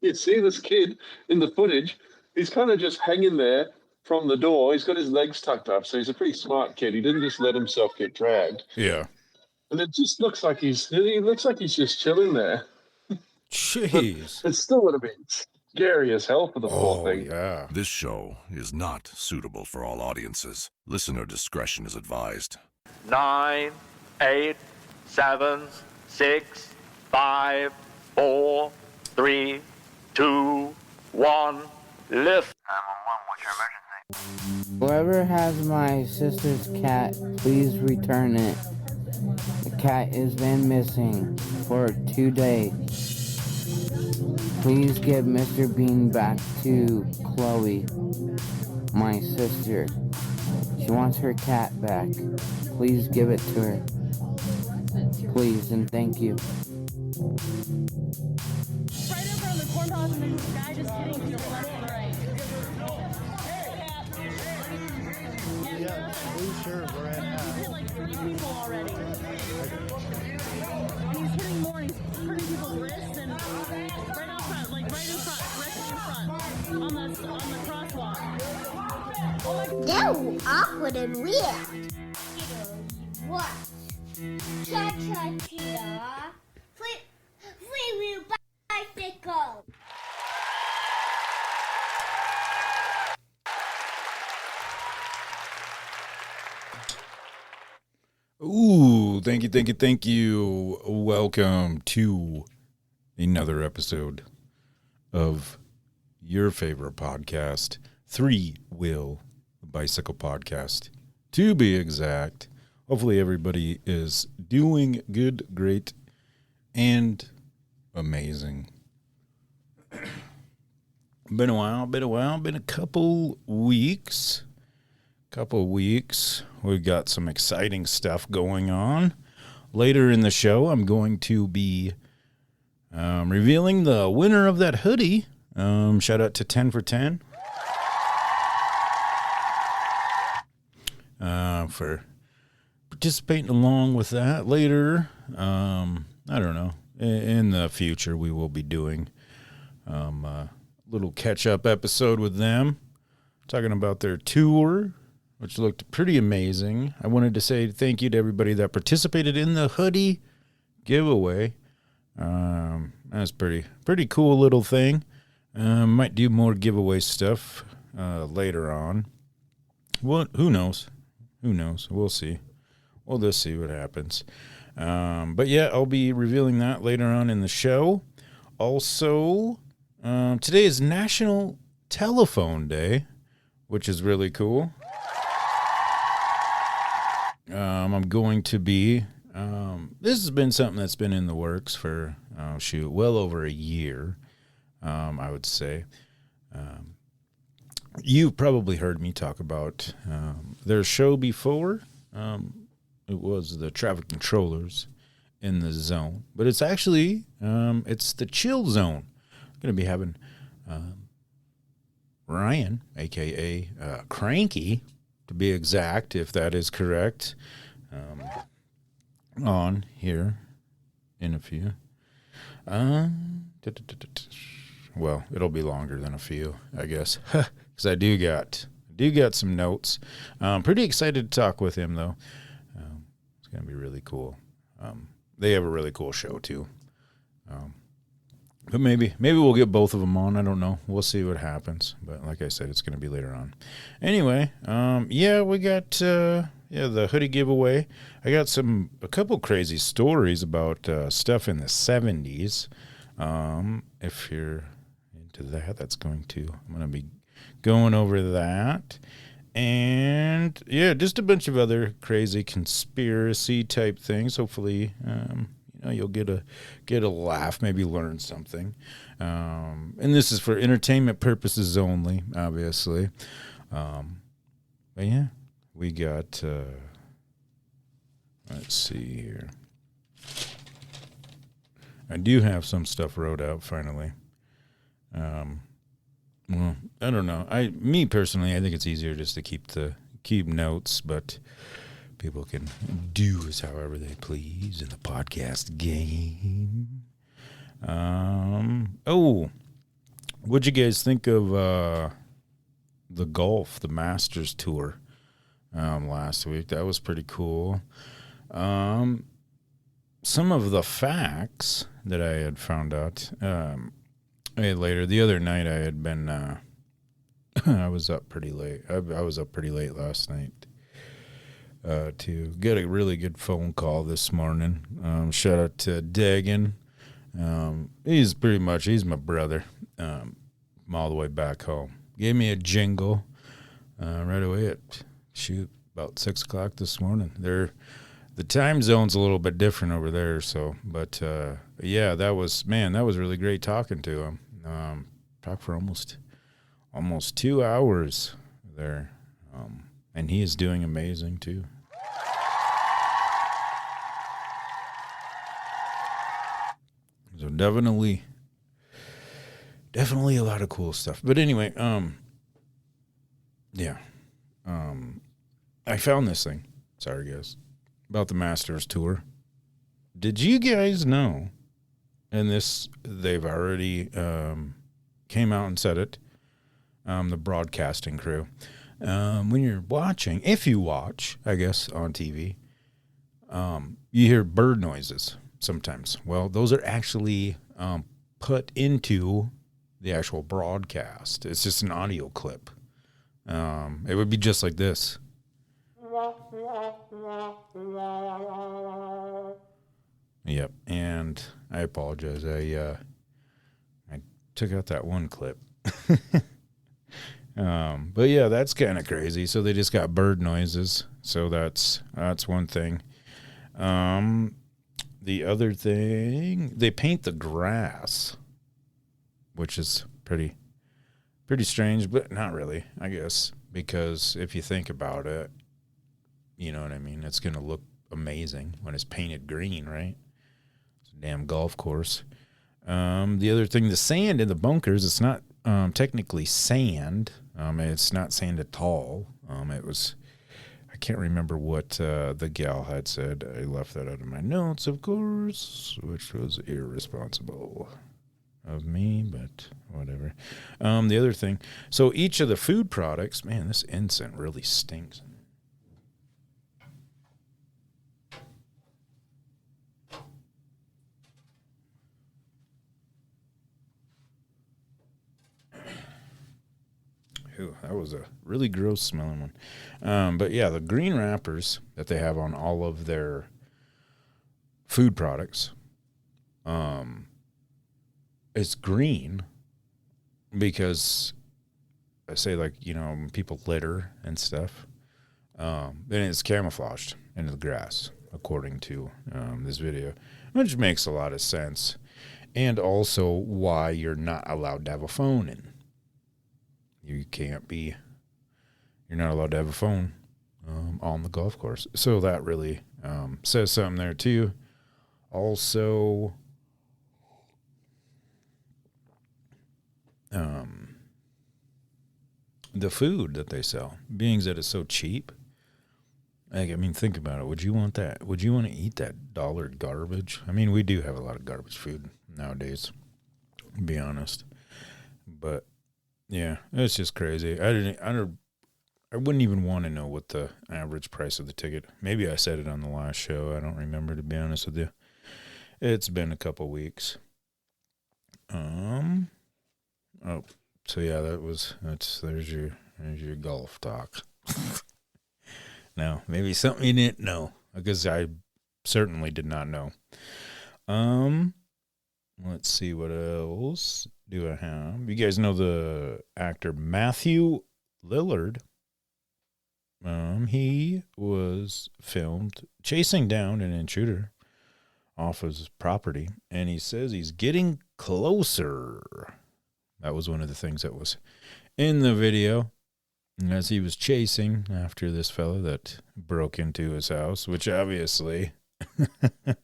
You see this kid in the footage, he's kind of just hanging there from the door. He's got his legs tucked up, so he's a pretty smart kid. He didn't just let himself get dragged. Yeah. And it just looks like he looks like he's just chilling there. Jeez. But it still would have been scary as hell for the poor thing. Yeah. This show is not suitable for all audiences. Listener discretion is advised. 9, 8, 7, 6, 5, 4, 3, 2, 1, lift. 911, what's your emergency? Whoever has my sister's cat, please return it. The cat has been missing for 2 days. Please give Mr. Bean back to Chloe, my sister. She wants her cat back. Please give it to her. Please and thank you. Right over on the corn palace, and there's a guy just hitting to the left and the right. Yeah, blue shirt, we're at. He's hit like 3 people already. He's hitting more, and he's hurting people's wrists, and right out front, like right in front, directly in front, on the crosswalk. Oh So awkward and weird. What? Cha-cha-cha. Free-wheel bicycle. Ooh, thank you. Welcome to another episode of your favorite podcast, Three Wheel Bicycle Podcast, to be exact. Hopefully everybody is doing good, great, and amazing. Been a while, been a couple weeks. We've got some exciting stuff going on. Later in the show, I'm going to be revealing the winner of that hoodie. Shout out to 10 for 10 for participating along with that. Later, I don't know, in the future, we will be doing a little catch-up episode with them, talking about their tour, which looked pretty amazing. I wanted to say thank you to everybody that participated in the hoodie giveaway. That's pretty cool little thing. Might do more giveaway stuff later on. Who knows? We'll see. We'll just see what happens. But yeah, I'll be revealing that later on in the show. Also, today is National Telephone Day, which is really cool. I'm going to be, this has been something that's been in the works for, well over a year, I would say. You've probably heard me talk about their show before. It was the traffic controllers in the zone, but it's actually, it's the chill zone. I'm going to be having Ryan, a.k.a. Cranky, to be exact, if that is correct, on here in a few. Well, it'll be longer than a few, I guess, because I do got some notes. Pretty excited to talk with him, though. It's going to be really cool. They have a really cool show, too. But maybe we'll get both of them on. I don't know. We'll see what happens. But like I said, it's going to be later on. Anyway, we got the hoodie giveaway. I got a couple crazy stories about stuff in the 70s. If you're into that, I'm going to be going over that. And yeah, just a bunch of other crazy conspiracy type things. Hopefully, you'll get a laugh, maybe learn something. And this is for entertainment purposes only, obviously. But yeah, we got, let's see here. I do have some stuff wrote out finally. Well, I don't know. Me personally, I think it's easier just to keep notes, but people can do as however they please in the podcast game. What'd you guys think of the golf, the Masters tour last week? That was pretty cool. Some of the facts that I had found out later. The other night I had been I was up pretty late. I was up pretty late last night to get a really good phone call this morning. Shout out to Dagan. He's my brother. All the way back home. Gave me a jingle right away at about 6 o'clock this morning. The time zone's a little bit different over there, so yeah, that was really great talking to him. Talked for almost 2 hours there, and he is doing amazing too. So definitely a lot of cool stuff. But anyway, I found this thing. Sorry, guys. About the Masters tour. Did you guys know, and they've already came out and said it, the broadcasting crew, when you're watching, if you watch, I guess, on TV, you hear bird noises sometimes. Well, those are actually put into the actual broadcast. It's just an audio clip. It would be just like this. Yep, and I apologize. I took out that one clip. But yeah, that's kind of crazy. So they just got bird noises. So that's one thing. The other thing, they paint the grass, which is pretty strange, but not really, I guess, because if you think about it, you know what I mean? It's going to look amazing when it's painted green, right? It's a damn golf course. The other thing, the sand in the bunkers, it's not technically sand. It's not sand at all. I can't remember what the gal had said. I left that out of my notes, of course, which was irresponsible of me, but whatever. The other thing, so each of the food products, man, this incense really stinks. Ooh, that was a really gross smelling one. But yeah, the green wrappers that they have on all of their food products, it's green because I say, like, you know, when people litter and stuff, then it's camouflaged into the grass, according to this video, which makes a lot of sense. And also why you're not allowed to have a phone in. You're not allowed to have a phone on the golf course. So that really says something there too. Also, the food that they sell, being that it's so cheap. Like, I mean, think about it. Would you want that? Would you want to eat that dollar garbage? I mean, we do have a lot of garbage food nowadays, to be honest. But yeah, it's just crazy. I wouldn't even want to know what the average price of the ticket. Maybe I said it on the last show. I don't remember, to be honest with you. It's been a couple weeks. So yeah, there's your golf talk. Now, maybe something you didn't know, because I certainly did not know. Let's see, what else do I have? You guys know the actor Matthew Lillard. He was filmed chasing down an intruder off his property, and he says he's getting closer. That was one of the things that was in the video, as he was chasing after this fella that broke into his house, which obviously, you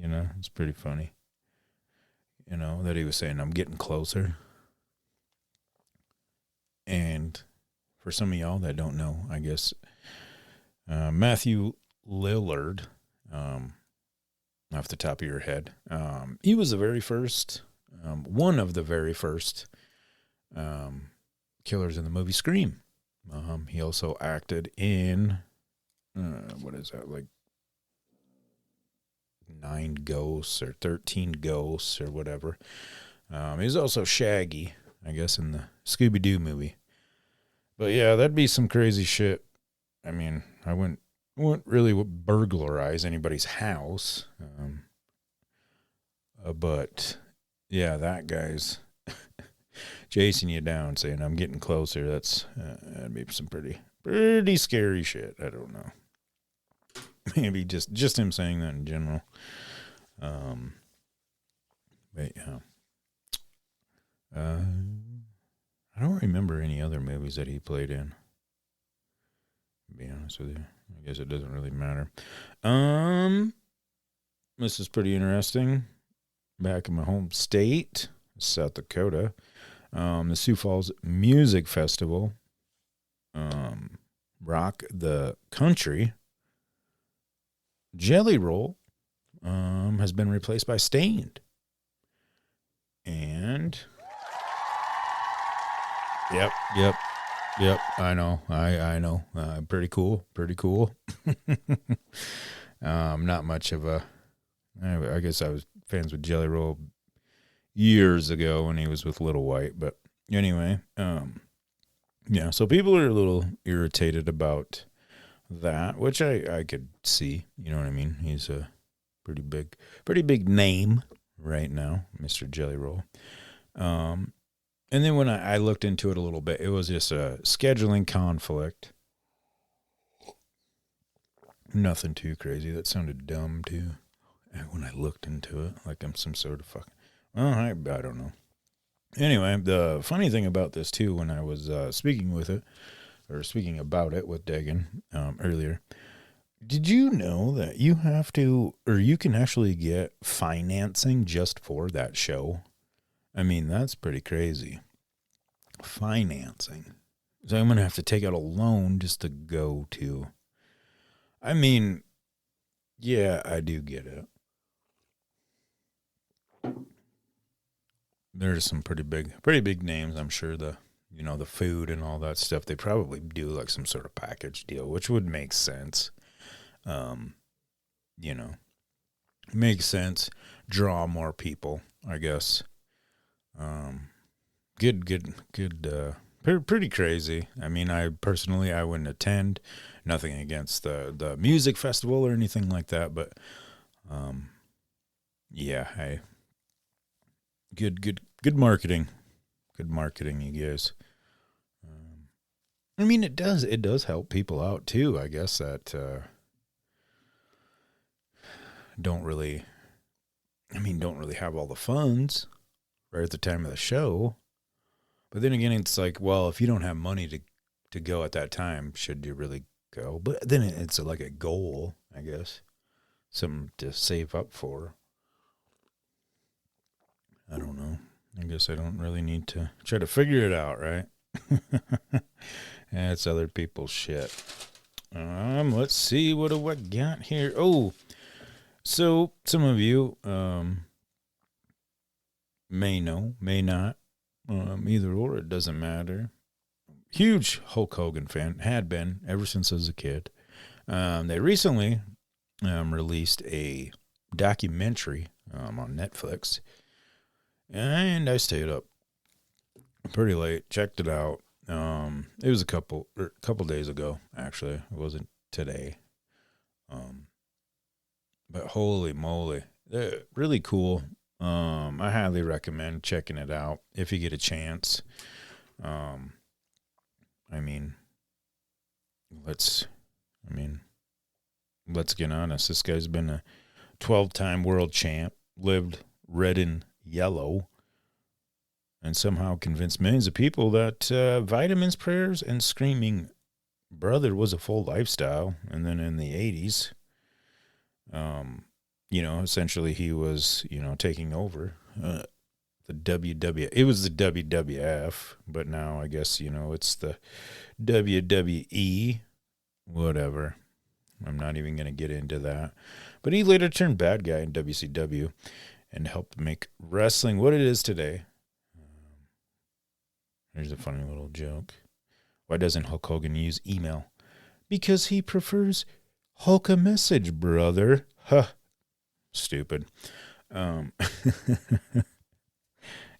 know, it's pretty funny. You know, that he was saying, I'm getting closer. And for some of y'all that don't know, I guess, Matthew Lillard off the top of your head. He was the very first, one of the very first killers in the movie Scream. He also acted in, what is that, like 9 Ghosts or 13 Ghosts or whatever. He's also Shaggy, I guess, in the Scooby-Doo movie. But yeah, that'd be some crazy shit. I mean, I wouldn't really burglarize anybody's house. But yeah, that guy's chasing you down, saying, I'm getting closer. That'd be some pretty scary shit. I don't know. Maybe just him saying that in general. But yeah. I don't remember any other movies that he played in, to be honest with you. I guess it doesn't really matter. This is pretty interesting. Back in my home state, South Dakota, the Sioux Falls Music Festival, Rock the Country, Jelly Roll, has been replaced by Stained. And Yep. I know. Pretty cool. Not much of a. I guess I was fans with Jelly Roll years ago when he was with Little White, but anyway, yeah. So people are a little irritated about that, which I could see. You know what I mean? He's a pretty big name right now, Mr. Jelly Roll. And then when I looked into it a little bit, it was just a scheduling conflict. Nothing too crazy. That sounded dumb, too. When I looked into it, like I'm some sort of fucking... Well, I don't know. Anyway, the funny thing about this, too, when I was speaking about it with Dagan earlier, did you know that you have to, or you can actually get financing just for that show? I mean, that's pretty crazy. Financing. So I'm going to have to take out a loan just to go to. I mean, yeah, I do get it. There's some pretty big names. I'm sure the food and all that stuff, they probably do like some sort of package deal, which would make sense. Makes sense. Draw more people, I guess. Pretty crazy. I mean, I wouldn't attend. Nothing against the music festival or anything like that, but yeah, hey, good marketing. Good marketing, you guys. I mean, it does help people out too, I guess, that don't really have all the funds right at the time of the show. But then again, it's like, well, if you don't have money to go at that time, should you really go? But then it's like a goal, I guess. Something to save up for. I don't know. I guess I don't really need to try to figure it out, right? That's other people's shit. Let's see, what do I got here? Oh, so some of you may know, may not. Either or, it doesn't matter. Huge Hulk Hogan fan, had been ever since I was a kid. They recently released a documentary on Netflix, and I stayed up pretty late, checked it out. It was a couple days ago, actually. It wasn't today. But holy moly, they're really cool. I highly recommend checking it out if you get a chance. Let's get honest. This guy's been a 12-time world champ, lived red and yellow, and somehow convinced millions of people that vitamins, prayers, and screaming brother was a full lifestyle. And then in the 80s, essentially he was, taking over the WWF. It was the WWF, but now I guess, it's the WWE, whatever. I'm not even going to get into that. But he later turned bad guy in WCW and helped make wrestling what it is today. Here's a funny little joke. Why doesn't Hulk Hogan use email? Because he prefers Hulk a message, brother. Huh. Stupid.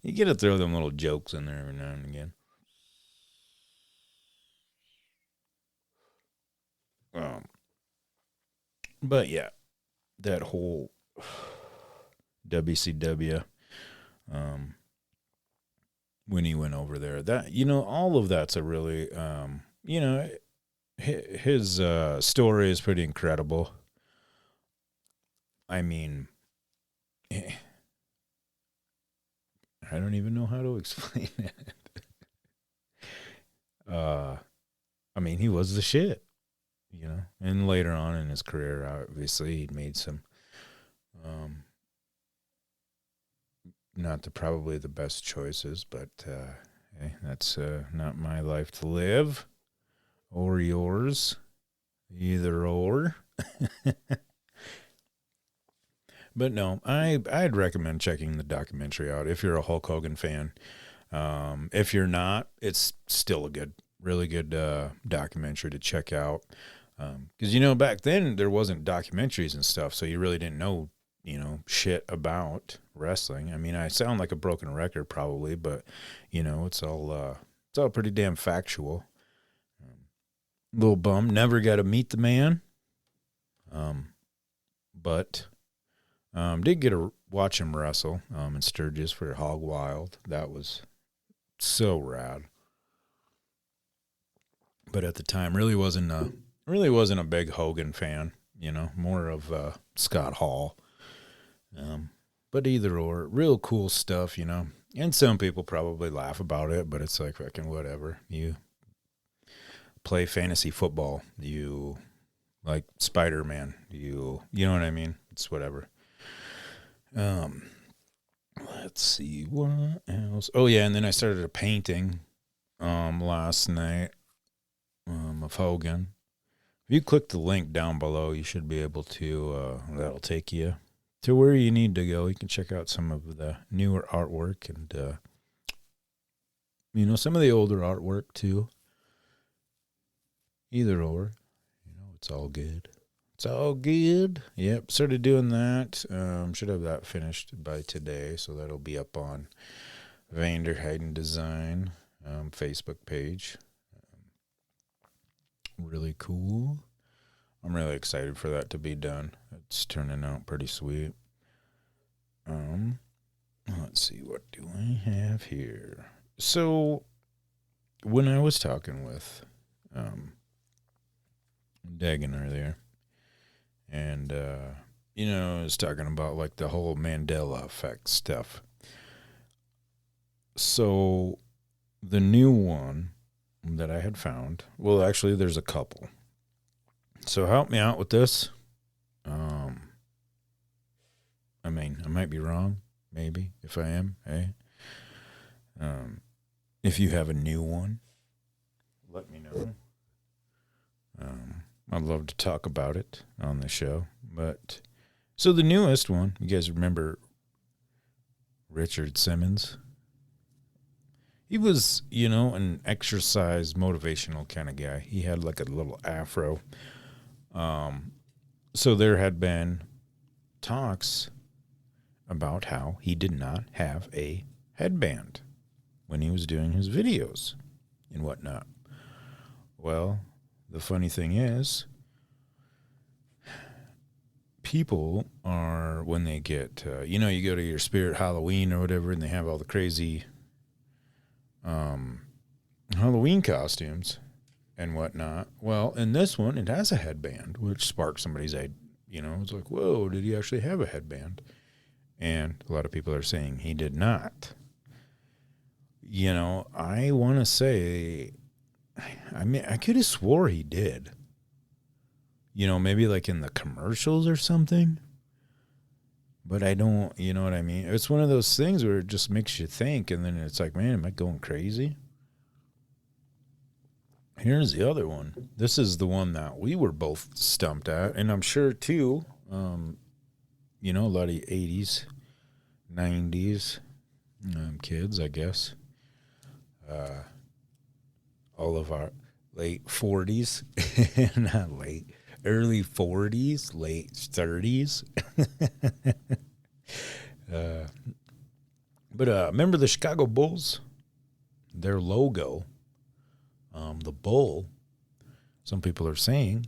You got to throw them little jokes in there every now and again. But yeah, that whole WCW, when he went over there, that, all of that's a really, his story is pretty incredible. I mean, I don't even know how to explain it. I mean, he was the shit, and later on in his career, obviously, he'd made some, not probably the best choices, but hey, that's not my life to live, or yours, either or. But no, I'd recommend checking the documentary out if you're a Hulk Hogan fan. If you're not, it's still a really good documentary to check out. Because, back then there wasn't documentaries and stuff, so you really didn't know, shit about wrestling. I mean, I sound like a broken record probably, but, it's all pretty damn factual. Little bum, never got to meet the man. But did get to watch him wrestle in Sturgis for Hog Wild. That was so rad. But at the time, really wasn't a big Hogan fan. More of Scott Hall. But either or, real cool stuff. And some people probably laugh about it, but it's like fucking whatever. You play fantasy football. You like Spider-Man. You know what I mean? It's whatever. Let's see what else. Oh yeah, and then I started a painting last night of Hogan. If you click the link down below, you should be able to that'll take you to where you need to go. You can check out some of the newer artwork and some of the older artwork too. Either or, it's all good. It's all good. Yep, started doing that. Should have that finished by today, so that'll be up on Vanderheiden Design Facebook page. Really cool. I'm really excited for that to be done. It's turning out pretty sweet. Let's see, what do I have here? So, when I was talking with Dagan earlier, and, I was talking about, like, the whole Mandela Effect stuff. So, the new one that I had found, well, actually, there's a couple. So, help me out with this. I mean, I might be wrong, maybe, if I am, hey. If you have a new one, let me know. I'd love to talk about it on the show. But so the newest one, you guys remember Richard Simmons? He was, an exercise motivational kind of guy. He had like a little afro. So there had been talks about how he did not have a headband when he was doing his videos and whatnot. Well, the funny thing is, people are, when they get, you go to your Spirit Halloween or whatever, and they have all the crazy Halloween costumes and whatnot. Well, in this one, it has a headband, which sparked somebody's, it's like, whoa, did he actually have a headband? And a lot of people are saying he did not. I want to say, I could have swore he did. Maybe like in the commercials or something. But I don't, you know what I mean? It's one of those things where it just makes you think, and then it's like, man, am I going crazy? Here's the other one. This is the one that we were both stumped at, and I'm sure too. A lot of 80s, 90s kids, I guess. All of our late 40s, not late, early 40s, late 30s. But remember the Chicago Bulls? Their logo, the bull, some people are saying,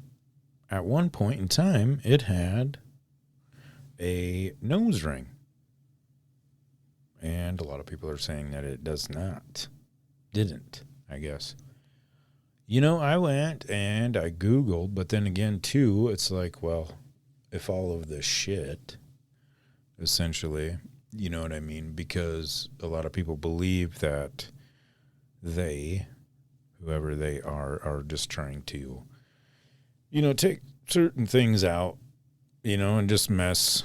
at one point in time, it had a nose ring. And a lot of people are saying that it does not. Didn't, I guess. I went and I Googled, but then again, too, it's like, well, if all of this shit, essentially, you know what I mean? Because a lot of people believe that they, whoever they are just trying to, take certain things out, and just mess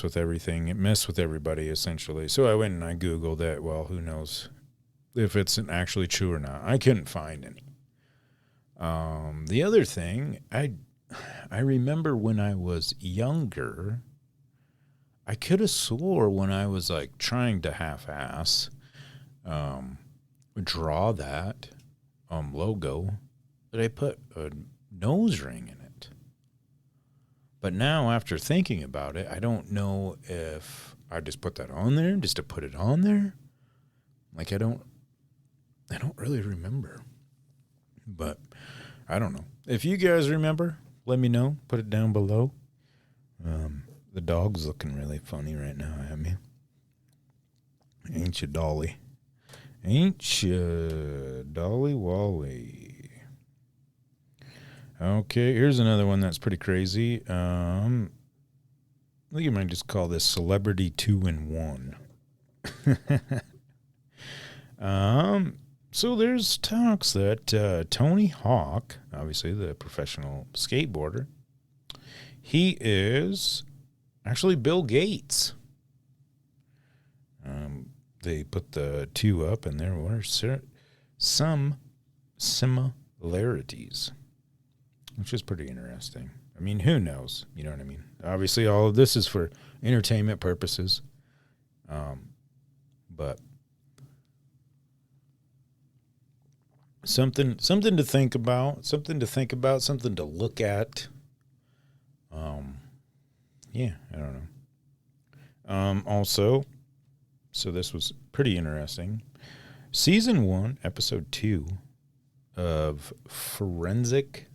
with everything, mess with everybody, essentially. So I went and I Googled it. Well, who knows if it's actually true or not. I couldn't find any. The other thing, I remember when I was younger, I could have swore when I was like trying to half-ass draw that logo that I put a nose ring in it. But now after thinking about it, I don't know if I just put that on there just to put it on there. Like I don't really remember. But I don't know. If you guys remember, let me know. Put it down below. The dog's looking really funny right now, I mean. Ain't you, Dolly? Ain't you, Dolly Wally? Okay, here's another one that's pretty crazy. I think you might just call this Celebrity 2-in-1. So there's talks that Tony Hawk, obviously the professional skateboarder, he is actually Bill Gates. They put the two up, and there were some similarities, which is pretty interesting. I mean, who knows? You know what I mean? Obviously, all of this is for entertainment purposes, but something to think about, something to look at. Yeah, I don't know. Also, so this was pretty interesting. Season 1, episode 2 of Forensic.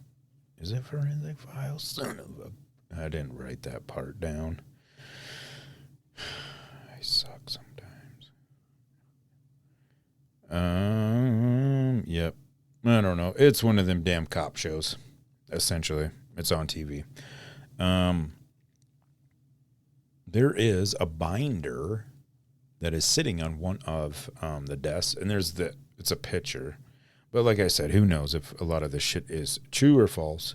Is it Forensic Files? Son of a... I didn't write that part down. I suck sometimes. Yep. I don't know. It's one of them damn cop shows, essentially. It's on TV. There is a binder that is sitting on one of the desks, and it's a picture. But like I said, who knows if a lot of this shit is true or false.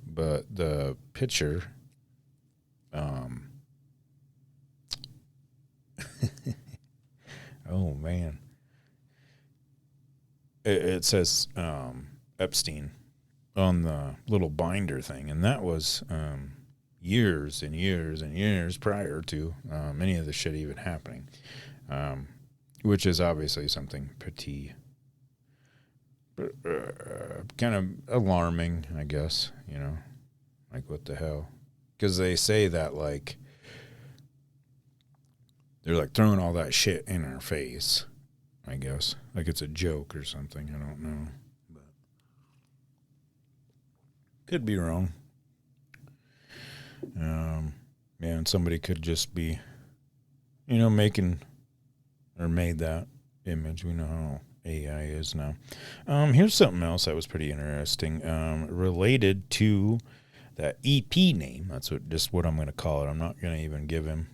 But the picture, oh man, it says Epstein on the little binder thing, and that was years and years and years prior to any of the shit even happening, which is obviously something pretty kind of alarming, I guess, like what the hell, because they say that like they're like throwing all that shit in our face, I guess, like it's a joke or something. I don't know, but could be wrong. And somebody could just be, making or made that image. We know how AI is now. Here's something else that was pretty interesting, related to that EP name. That's what I'm going to call it. I'm not going to even give him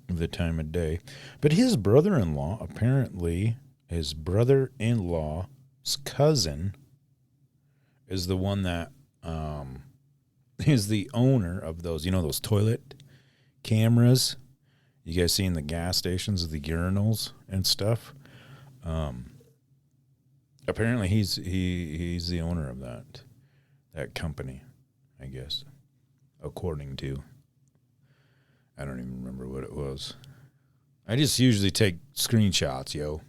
the time of day. But his brother-in-law, apparently, his brother-in-law's cousin is the one that is the owner of those, those toilet cameras you guys see in the gas stations, the urinals and stuff. Apparently, he's the owner of that company, I guess, according to. I don't even remember what it was. I just usually take screenshots, yo.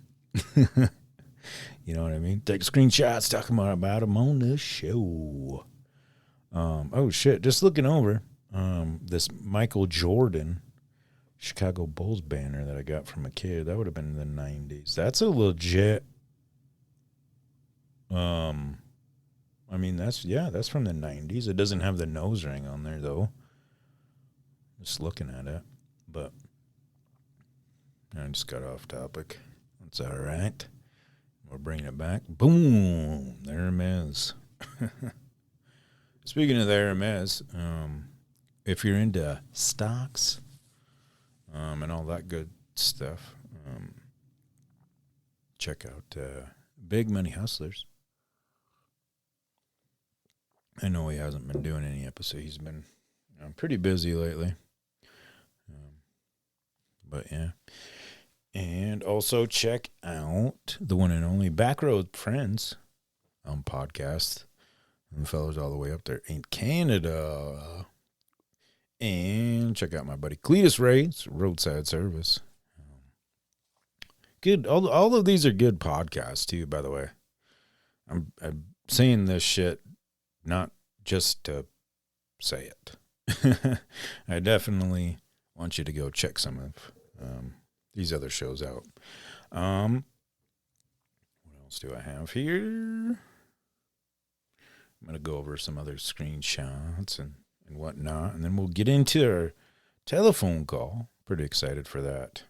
You know what I mean? Take screenshots, talking about them on the show. Oh, shit. Just looking over this Michael Jordan Chicago Bulls banner that I got from a kid. That would have been in the 90s. That's a legit. I mean, that's from the 90s. It doesn't have the nose ring on there, though. Just looking at it. But I just got off topic. That's all right. We're bringing it back. Boom. The Hermes. Speaking of the Hermes, if you're into stocks and all that good stuff, check out Big Money Hustlers. I know he hasn't been doing any episodes. He's been pretty busy lately. But yeah. And also check out the one and only Backroad Friends podcast. And the fellows all the way up there in Canada. And check out my buddy Cletus Ray's Roadside Service. Good. All of these are good podcasts too, by the way. I'm saying this shit not just to say it. I definitely want you to go check some of these other shows out. What else do I have here? I'm going to go over some other screenshots and whatnot, and then we'll get into our telephone call. Pretty excited for that.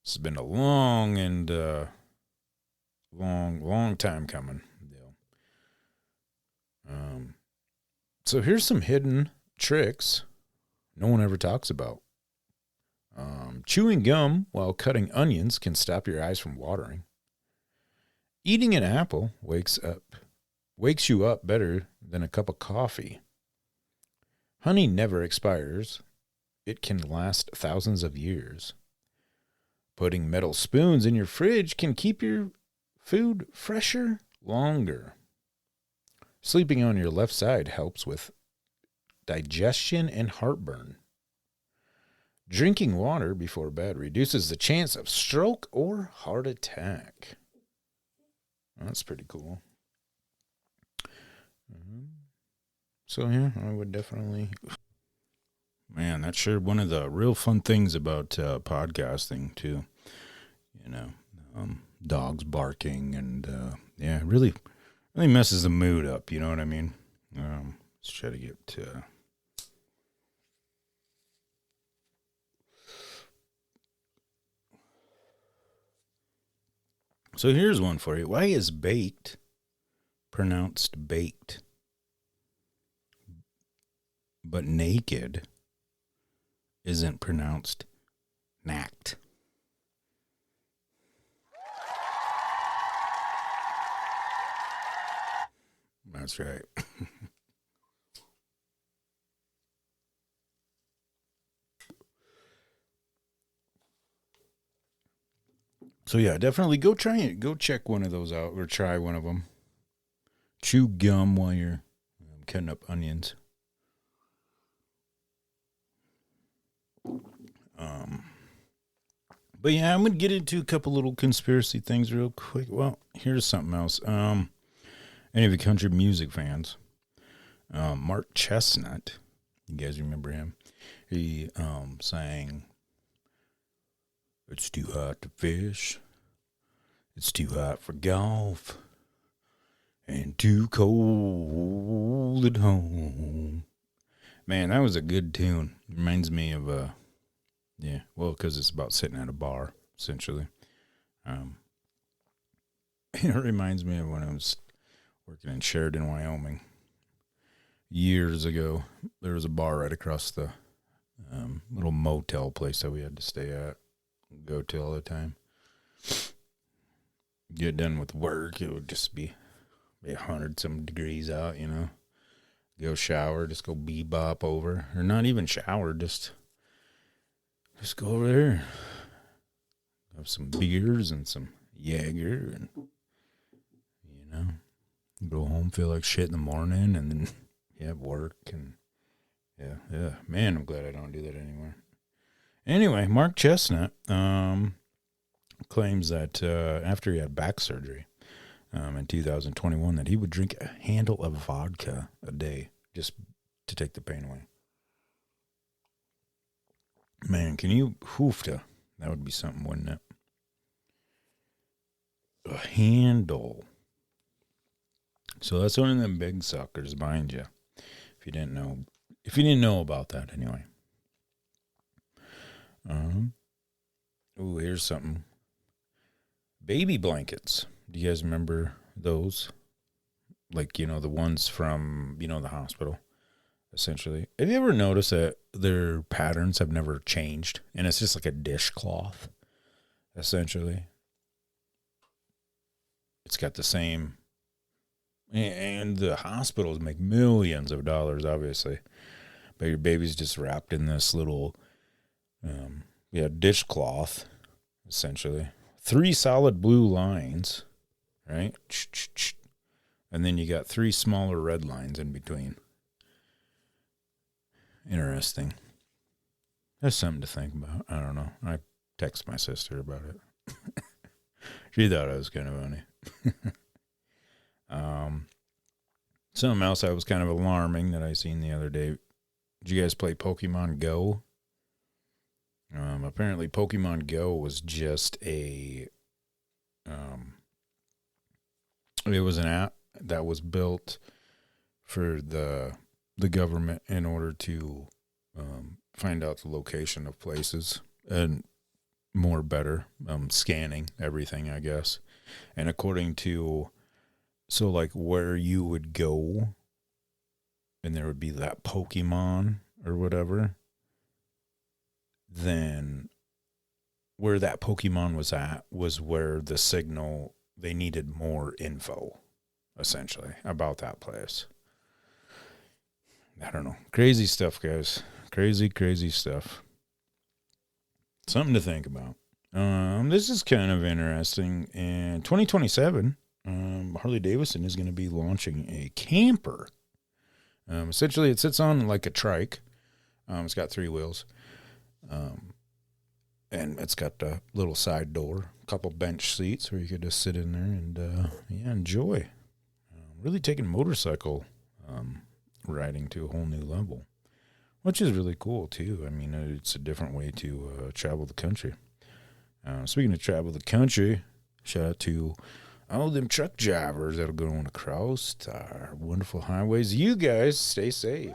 This has been a long and long time coming. So here's some hidden tricks no one ever talks about. Chewing gum while cutting onions can stop your eyes from watering. Eating an apple wakes you up better than a cup of coffee. Honey never expires. It can last thousands of years. Putting metal spoons in your fridge can keep your food fresher longer. Sleeping on your left side helps with digestion and heartburn. Drinking water before bed reduces the chance of stroke or heart attack. That's pretty cool. So, yeah, I would definitely... Man, that's sure one of the real fun things about podcasting, too. You know, dogs barking and, really messes the mood up, you know what I mean? Let's try to get to... So here's one for you. Why is baked pronounced baked, but naked isn't pronounced knacked? That's right. So yeah, definitely go try it. Go check one of those out or try one of them. Chew gum while you're cutting up onions. But yeah, I'm going to get into a couple little conspiracy things real quick. Well, here's something else. Any of the country music fans, Mark Chestnut, you guys remember him? He sang, "It's too hot to fish, it's too hot for golf, and too cold at home." Man, that was a good tune. Reminds me of because it's about sitting at a bar, essentially. It reminds me of when I was working in Sheridan, Wyoming. Years ago, there was a bar right across the little motel place that we had to stay at, go to all the time. Get done with work, it would just be 100-some degrees out, you know. Go shower, just go bebop over. Or not even shower, just go over there. Have some beers and some Jaeger and Go home, feel like shit in the morning, and then you have work. And yeah. Man, I'm glad I don't do that anymore. Anyway, Mark Chestnut claims that after he had back surgery in 2021, that he would drink a handle of vodka a day just to take the pain away. Man, can you hoofta? That would be something, wouldn't it? A handle. So that's one of them big suckers behind you. If you didn't know about that anyway. Oh, here's something. Baby blankets. Do you guys remember those? Like, the ones from, the hospital, essentially. Have you ever noticed that their patterns have never changed? And it's just like a dishcloth, essentially. It's got the same. And the hospitals make millions of dollars, obviously. But your baby's just wrapped in this little, dishcloth, essentially. 3 solid blue lines, right? And then you got 3 smaller red lines in between. Interesting. That's something to think about. I don't know. I texted my sister about it. She thought I was kind of funny. Something else that was kind of alarming that I seen the other day. Did you guys play Pokemon Go? Apparently Pokemon Go was just it was an app that was built for the government in order to find out the location of places and better scanning everything, I guess. And according to, so like where you would go and there would be that Pokemon or whatever, then where that Pokemon was at was where the signal, they needed more info, essentially, about that place. I don't know. Crazy stuff, guys. Crazy stuff. Something to think about. This is kind of interesting. In 2027, Harley Davidson is going to be launching a camper. Essentially, it sits on like a trike. It's got 3 wheels. And it's got a little side door, a couple bench seats where you could just sit in there and, enjoy. Really taking motorcycle riding to a whole new level, which is really cool, too. I mean, it's a different way to travel the country. Speaking of travel the country, shout out to all them truck drivers that are going across our wonderful highways. You guys stay safe.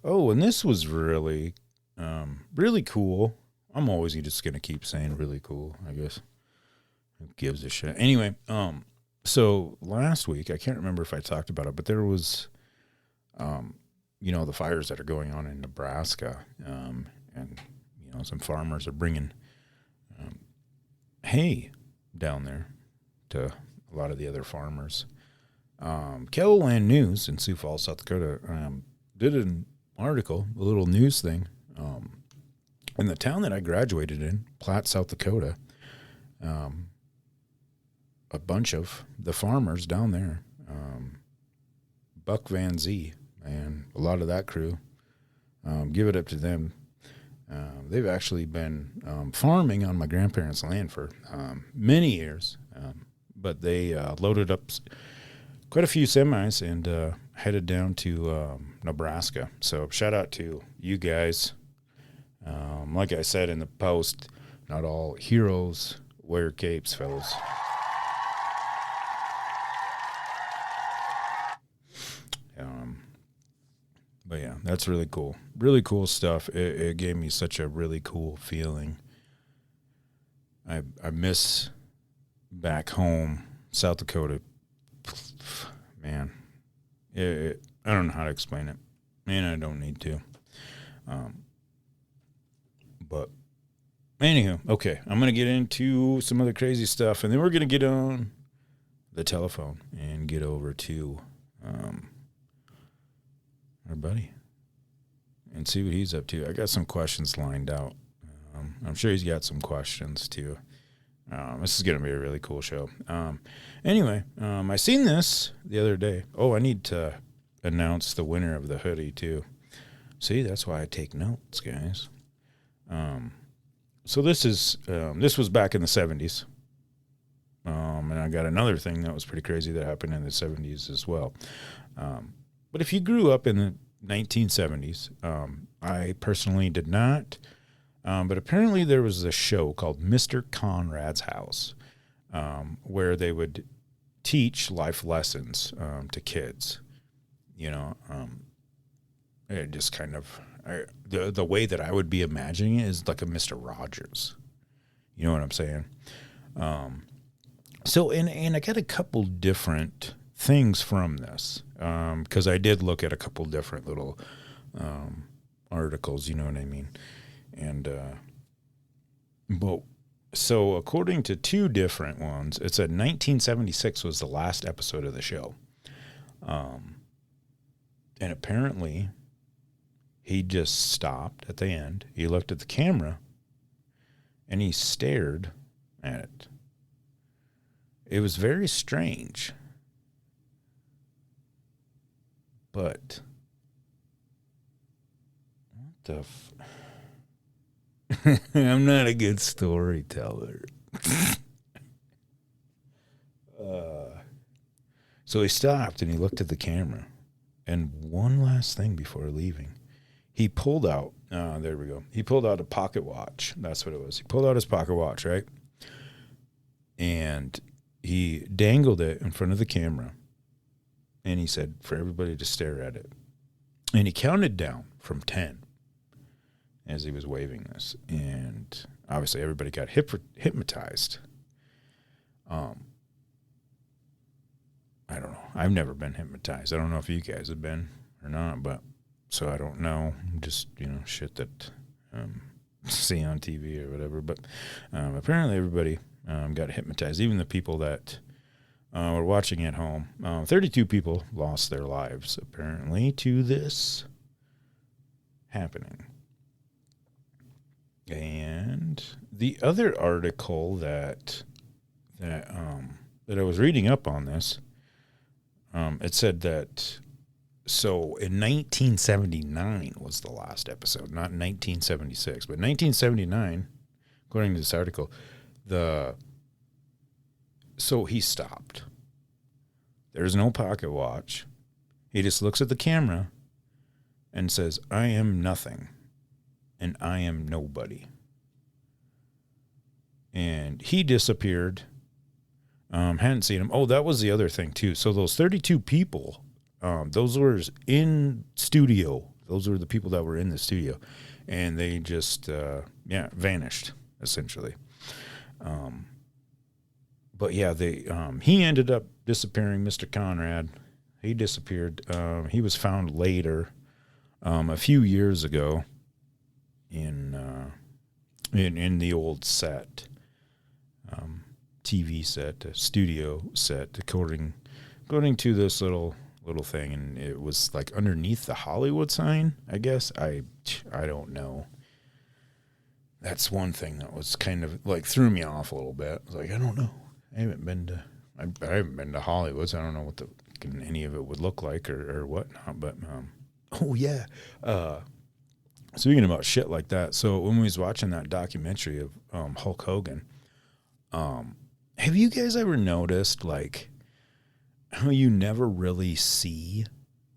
And this was really, really cool. I'm always just going to keep saying really cool, I guess. Who gives a shit? Anyway, so last week, I can't remember if I talked about it, but there was, the fires that are going on in Nebraska. And, some farmers are bringing hay down there to a lot of the other farmers. KELOLAND News in Sioux Falls, South Dakota, did an article, a little news thing, in the town that I graduated in, Platte, South Dakota. A bunch of the farmers down there, Buck Van Zee, and a lot of that crew, give it up to them. They've actually been farming on my grandparents' land for many years, but they loaded up quite a few semis and headed down to Nebraska. So shout out to you guys. Like I said in the post, not all heroes wear capes, fellas. But yeah, that's really cool. Really cool stuff. It gave me such a really cool feeling. I miss back home, South Dakota. Man, I don't know how to explain it. Man, I don't need to. But anywho, okay, I'm going to get into some other crazy stuff, and then we're going to get on the telephone and get over to our buddy and see what he's up to. I got some questions lined out. I'm sure he's got some questions too. This is going to be a really cool show. Anyway, I seen this the other day. Oh, I need to announce the winner of the hoodie too. See, that's why I take notes, guys. So this was back in the 70s. And I got another thing that was pretty crazy that happened in the 70s as well. But if you grew up in the 1970s, I personally did not. But apparently there was a show called Mr. Conrad's House, where they would teach life lessons to kids. It just kind of the way that I would be imagining it is like a Mr. Rogers. You know what I'm saying? So I got a couple different things from this because I did look at a couple different little articles. You know what I mean? And so according to two different ones, it said 1976 was the last episode of the show. And apparently he just stopped at the end. He looked at the camera and he stared at it. It was very strange. But what the I'm not a good storyteller. So he stopped and he looked at the camera. And one last thing before leaving, he pulled out, there we go. He pulled out a pocket watch. That's what it was. He pulled out his pocket watch, right? And he dangled it in front of the camera. And he said for everybody to stare at it. And he counted down from 10. As he was waving this, and obviously everybody got hypnotized. I don't know. I've never been hypnotized. I don't know if you guys have been or not, but so I don't know. Just shit that see on TV or whatever. But apparently everybody got hypnotized. Even the people that were watching at home. 32 people lost their lives apparently to this happening. And the other article that I was reading up on this, it said that so in 1979 was the last episode, not 1976, but 1979, according to this article, so he stopped. There's no pocket watch. He just looks at the camera and says, "I am nothing. And I am nobody." And he disappeared. Hadn't seen him. Oh, that was the other thing, too. So those 32 people, those were in studio. Those were the people that were in the studio. And they just, vanished, essentially. But, yeah, he ended up disappearing, Mr. Conrad. He disappeared. He was found later, a few years ago. In the old set, TV set, studio set, according to this little thing, and it was like underneath the Hollywood sign. I guess I don't know. That's one thing that was kind of like threw me off a little bit. I was like, I don't know. I haven't been to Hollywood, so I don't know what any of it would look like or whatnot. But oh yeah. Speaking about shit like that, so when we was watching that documentary of Hulk Hogan, have you guys ever noticed like how you never really see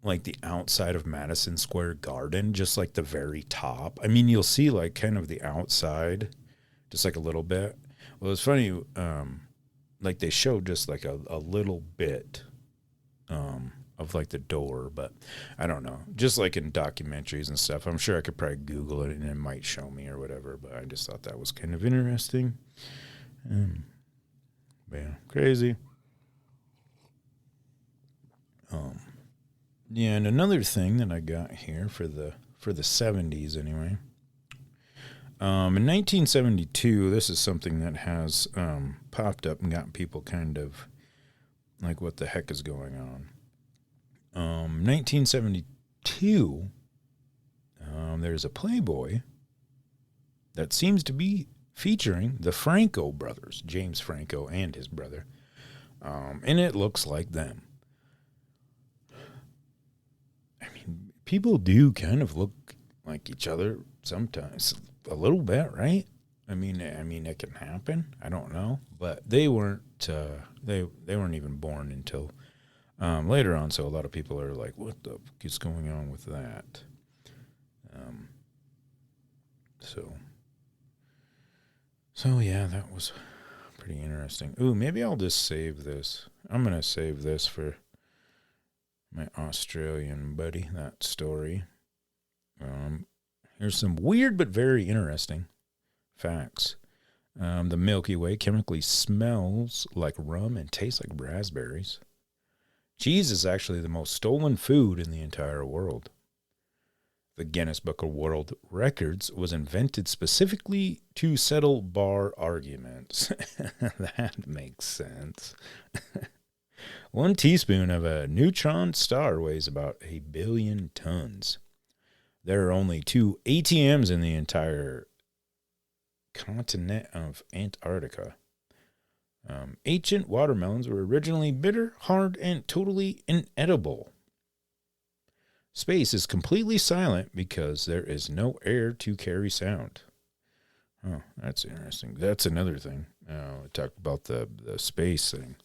like the outside of Madison Square Garden, just like the very top? I mean, you'll see like kind of the outside, just like a little bit. Well, it's funny, like they showed just like a little bit of like the door, but I don't know. Just like in documentaries and stuff, I'm sure I could probably Google it and it might show me or whatever, but I just thought that was kind of interesting. But yeah, crazy. Yeah, and another thing that I got here for the 70s anyway. In 1972, this is something that has popped up and gotten people kind of like, what the heck is going on? 1972, there's a Playboy that seems to be featuring the Franco brothers, James Franco and his brother. And it looks like them. I mean, people do kind of look like each other sometimes, a little bit, right? I mean, it can happen. I don't know, but they weren't. They weren't even born until later on. So a lot of people are like, "What the fuck is going on with that?" So yeah, that was pretty interesting. Ooh, maybe I'll just save this. I'm gonna save this for my Australian buddy. That story. Here's some weird but very interesting facts. The Milky Way chemically smells like rum and tastes like raspberries. Cheese is actually the most stolen food in the entire world. The Guinness Book of World Records was invented specifically to settle bar arguments. That makes sense. 1 teaspoon of a neutron star weighs about 1 billion tons. There are only 2 ATMs in the entire continent of Antarctica. Ancient watermelons were originally bitter, hard, and totally inedible. Space is completely silent because there is no air to carry sound. Oh, that's interesting. That's another thing. We talked about the space thing,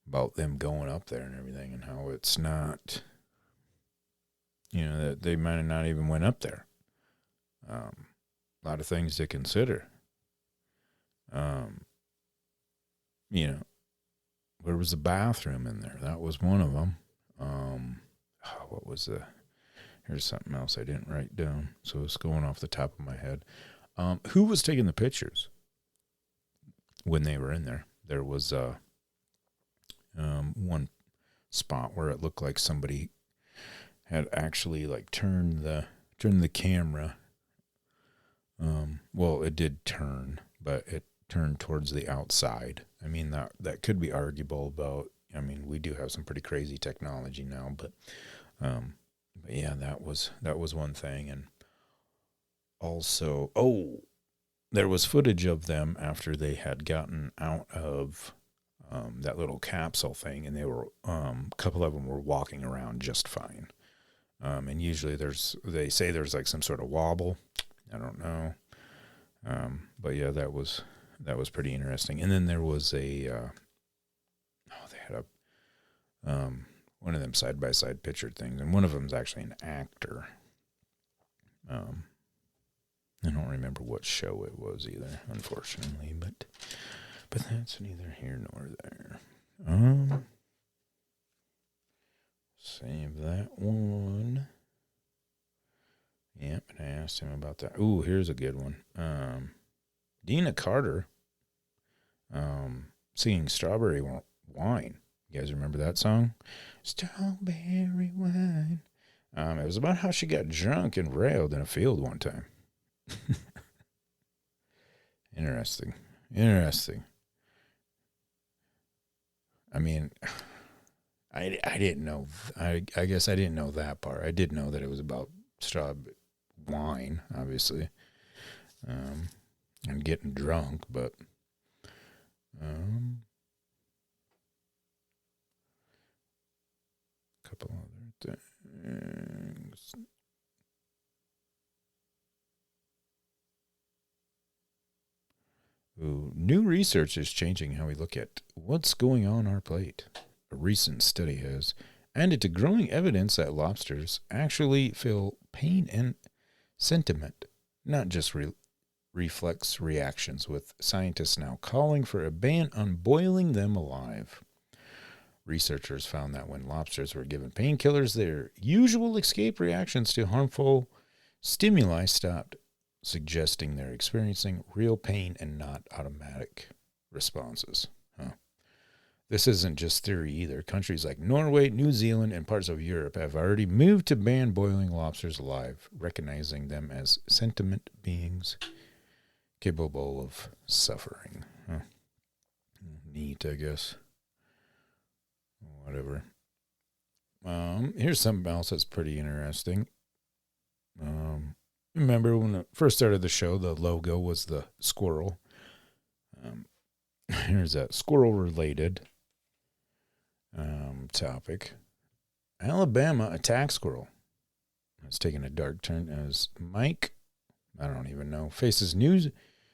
about them going up there and everything, and how it's not, that they might have not even went up there. A lot of things to consider. There was a bathroom in there. That was one of them. What was here's something else I didn't write down, so it's going off the top of my head. Who was taking the pictures when they were in there? There was one spot where it looked like somebody had actually like turned the camera. Well, it did turn, but it turned towards the outside. I mean, that could be arguable about. I mean, we do have some pretty crazy technology now, but yeah, that was one thing. And also, there was footage of them after they had gotten out of that little capsule thing, and they were a couple of them were walking around just fine. And usually they say there's like some sort of wobble. I don't know. But yeah, that was pretty interesting. And then there was they had one of them side-by-side picture things, and one of them's actually an actor. I don't remember what show it was either, unfortunately, but that's neither here nor there. Save that one. Yep, and I asked him about that. Ooh, here's a good one. Dina Carter singing Strawberry Wine. You guys remember that song? Strawberry wine. It was about how she got drunk and railed in a field one time. Interesting. I mean, I didn't know. I guess I didn't know that part. I did know that it was about strawberry wine, obviously, and getting drunk, but couple other things. Ooh, new research is changing how we look at what's going on our plate. A recent study has added to growing evidence that lobsters actually feel pain and sentiment, not just reflex reactions, with scientists now calling for a ban on boiling them alive. Researchers found that when lobsters were given painkillers, their usual escape reactions to harmful stimuli stopped, suggesting they're experiencing real pain and not automatic responses. This isn't just theory either. Countries like Norway, New Zealand, and parts of Europe have already moved to ban boiling lobsters alive, recognizing them as sentient beings capable of suffering. Neat, I guess. Whatever. Here's something else that's pretty interesting. remember when it first started the show, the logo was the squirrel. Here's that squirrel-related topic. Alabama attack squirrel. It's taking a dark turn as Mike, I don't even know, faces new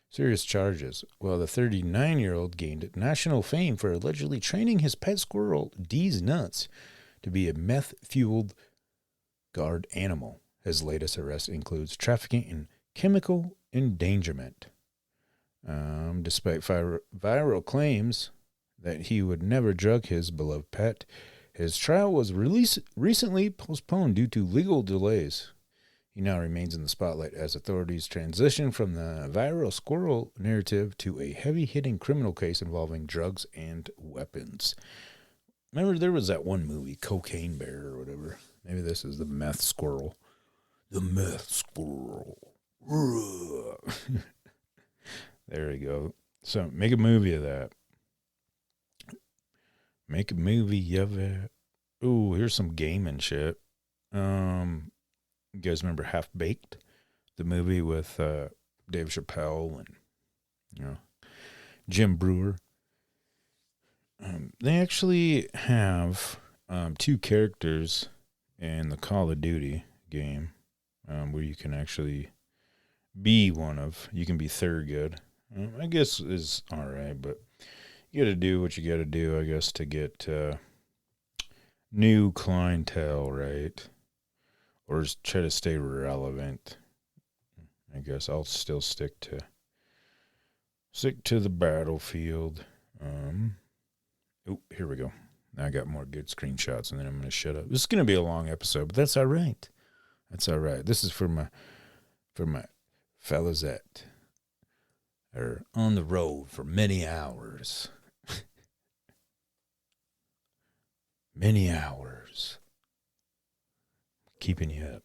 serious charges. Well, the 39-year-old gained national fame for allegedly training his pet squirrel, D's Nuts, to be a meth-fueled guard animal. His latest arrest includes trafficking and chemical endangerment. Despite viral claims that he would never drug his beloved pet, his trial was recently postponed due to legal delays. He now remains in the spotlight as authorities transition from the viral squirrel narrative to a heavy-hitting criminal case involving drugs and weapons. Remember, there was that one movie, Cocaine Bear or whatever. Maybe this is the meth squirrel. The meth squirrel. There we go. So make a movie of that. Make a movie of it. Ooh, here's some gaming shit. You guys remember Half Baked? The movie with Dave Chappelle and Jim Brewer. They actually have two characters in the Call of Duty game where you can actually be one of. You can be Thurgood. I guess is all right, but you got to do what you got to do, I guess, to get new clientele, right? Or just try to stay relevant. I guess I'll still stick to the battlefield. Oh, here we go. Now I got more good screenshots, and then I'm going to shut up. This is going to be a long episode, but that's all right. That's all right. This is for my fellas that are on the road for many hours. Many hours. Keeping you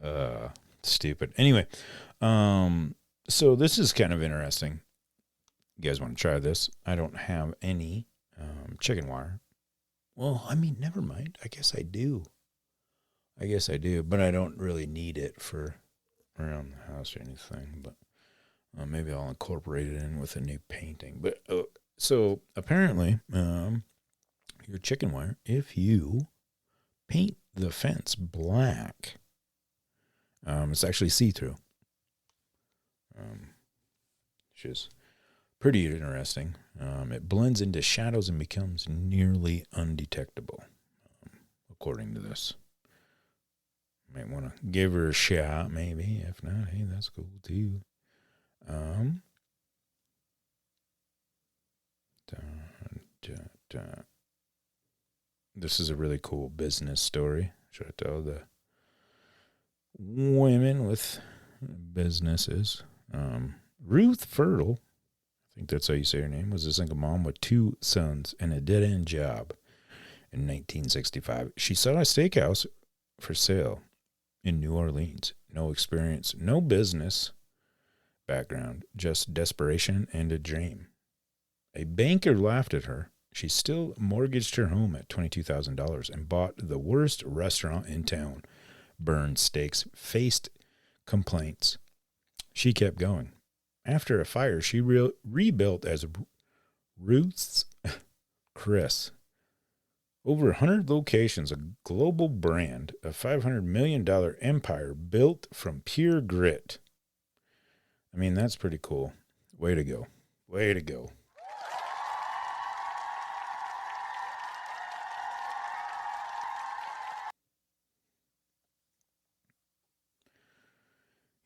up. Stupid. Anyway, so this is kind of interesting. You guys want to try this? I don't have any chicken wire. Well, I mean, never mind. I guess I do, but I don't really need it for around the house or anything. But maybe I'll incorporate it in with a new painting. But so apparently, your chicken wire, if you paint the fence black, it's actually see-through. Which is pretty interesting. It blends into shadows and becomes nearly undetectable, according to this. Might want to give her a shot, maybe. If not, hey, that's cool too. This is a really cool business story. Should I tell the women with businesses? Ruth Fertile, I think that's how you say her name, was a single mom with 2 sons and a dead-end job. In 1965, she saw a steakhouse for sale in New Orleans. No experience, no business background, just desperation and a dream. A banker laughed at her. She still mortgaged her home at $22,000 and bought the worst restaurant in town. Burned steaks, faced complaints. She kept going. After a fire, she rebuilt as Ruth's Chris. Over 100 locations, a global brand, a $500 million empire built from pure grit. I mean, that's pretty cool. Way to go. Way to go.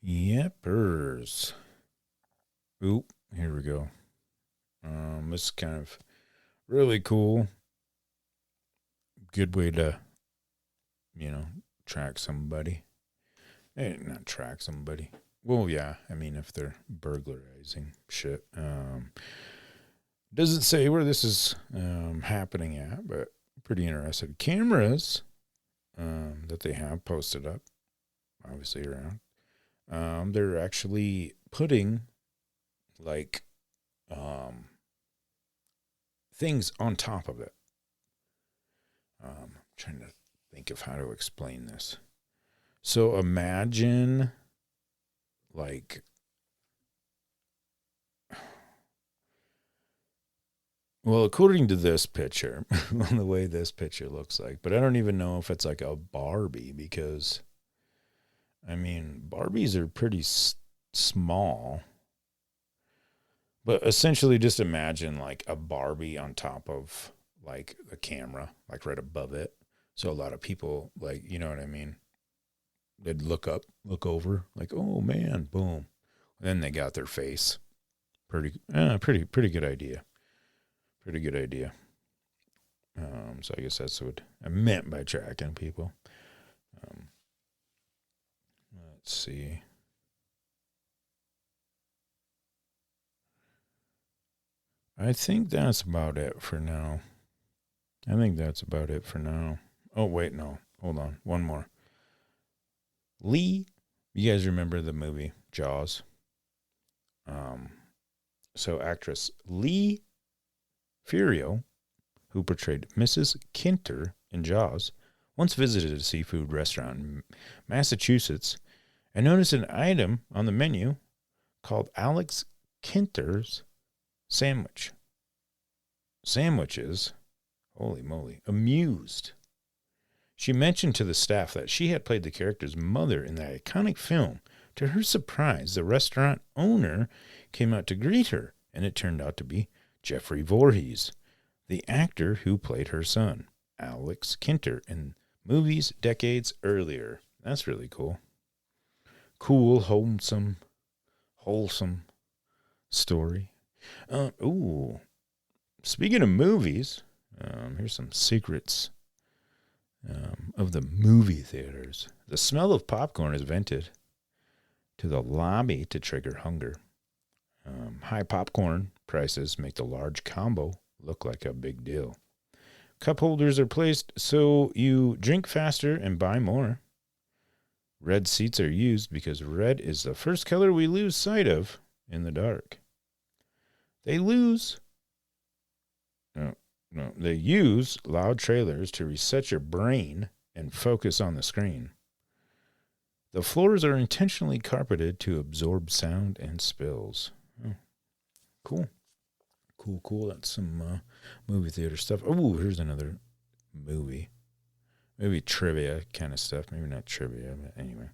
Yepers. Oop, here we go. This is kind of really cool. Good way to, track somebody. Hey, not track somebody. Well, yeah, I mean, if they're burglarizing shit. Doesn't say where this is happening at, but pretty interesting. Cameras that they have posted up, obviously around. They're actually putting things on top of it. I'm trying to think of how to explain this. So imagine, like, well, according to this picture, the way this picture looks like, but I don't even know if it's like a Barbie because, I mean, Barbies are pretty small. But essentially just imagine like a Barbie on top of like a camera, like right above it. So a lot of people, like, you know what I mean? They'd look over, like, oh man, boom. Then they got their face. Pretty good idea. Pretty good idea. So I guess that's what I meant by tracking people. Let's see. I think that's about it for now. Oh, wait, no. Hold on. One more. Lee, you guys remember the movie Jaws? So actress Lee Furio, who portrayed Mrs. Kinter in Jaws, once visited a seafood restaurant in Massachusetts and noticed an item on the menu called Alex Kinter's Sandwiches, holy moly, amused. She mentioned to the staff that she had played the character's mother in the iconic film. To her surprise, the restaurant owner came out to greet her, and it turned out to be Jeffrey Voorhees, the actor who played her son, Alex Kinter, in movies decades earlier. That's really cool. Cool, wholesome story. Speaking of movies, here's some secrets of the movie theaters. The smell of popcorn is vented to the lobby to trigger hunger. High popcorn prices make the large combo look like a big deal. Cup holders are placed so you drink faster and buy more. Red seats are used because red is the first color we lose sight of in the dark. They use loud trailers to reset your brain and focus on the screen. The floors are intentionally carpeted to absorb sound and spills. Oh, cool. That's some movie theater stuff. Oh, here's another movie. Maybe trivia kind of stuff. Maybe not trivia, but anyway.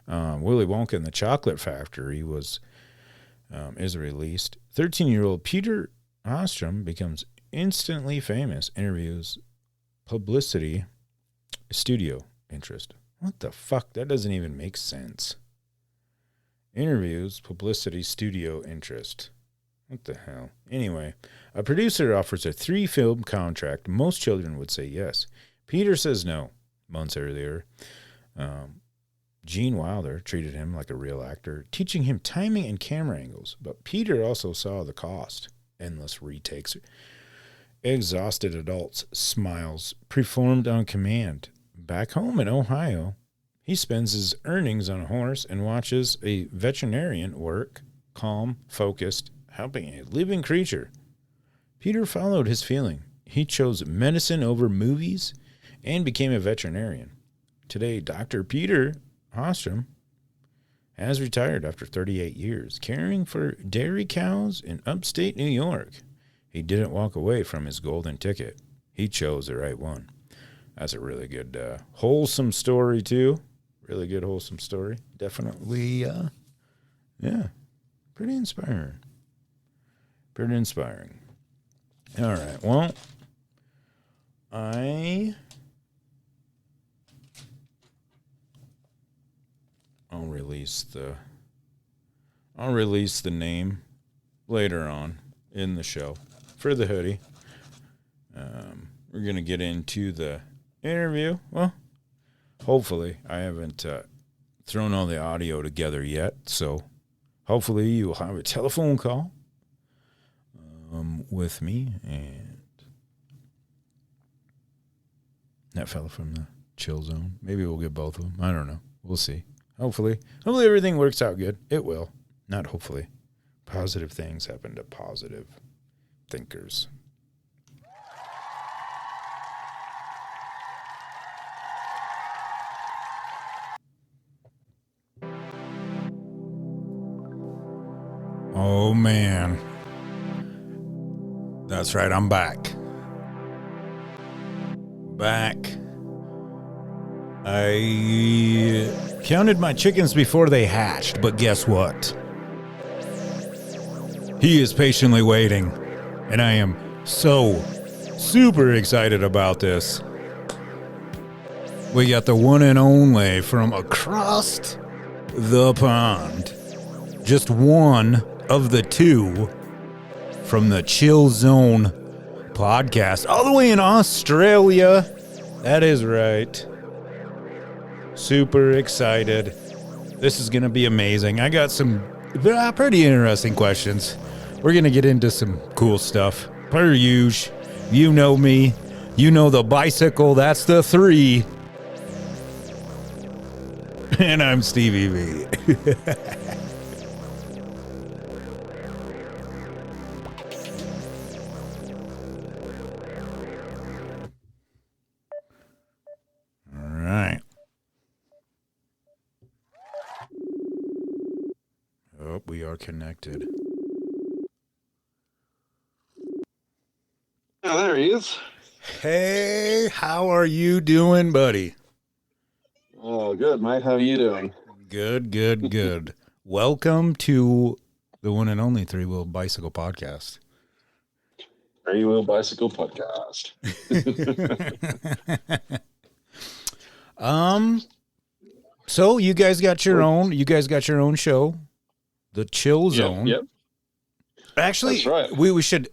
Willy Wonka and the Chocolate Factory is released. 13-year-old Peter Ostrom becomes instantly famous. Interviews publicity studio interest. What the fuck? That doesn't even make sense. Interviews publicity studio interest. What the hell? Anyway, a producer offers a 3-film contract. Most children would say yes. Peter says no. Months earlier, Gene Wilder treated him like a real actor, teaching him timing and camera angles. But Peter also saw the cost. Endless retakes. Exhausted adults, smiles, performed on command. Back home in Ohio, he spends his earnings on a horse and watches a veterinarian work, calm, focused, helping a living creature. Peter followed his feeling. He chose medicine over movies and became a veterinarian. Today, Dr. Peter Ostrom has retired after 38 years, caring for dairy cows in upstate New York. He didn't walk away from his golden ticket. He chose the right one. That's a really good, wholesome story, too. Really good, wholesome story. Definitely, pretty inspiring. All right, well, I'll release the name later on in the show for the hoodie. We're going to get into the interview. Well, hopefully I haven't thrown all the audio together yet, so hopefully you'll have a telephone call with me and that fella from the chill zone. Maybe we'll get both of them. I don't know. We'll see. Hopefully everything works out good. It will. Not hopefully. Positive things happen to positive thinkers. Oh, man. That's right, I'm back. I counted my chickens before they hatched, but guess what? He is patiently waiting, and I am so super excited about this. We got the one and only from across the pond. Just one of the two from the Chill Zone podcast, all the way in Australia. That is right. Super excited. This is going to be amazing. I got some pretty interesting questions. We're going to get into some cool stuff. Per usual, you know me. You know the bicycle. That's the 3. And I'm Stevie V. All right. Oh, we are connected. Oh, there he is. Hey, how are you doing, buddy? Oh, good, mate. How are you doing? Good. Welcome to the one and only Three Wheel Bicycle Podcast. Three Wheel Bicycle Podcast. So you guys got your own show, the Chill Zone. Yep. Actually, that's right. we should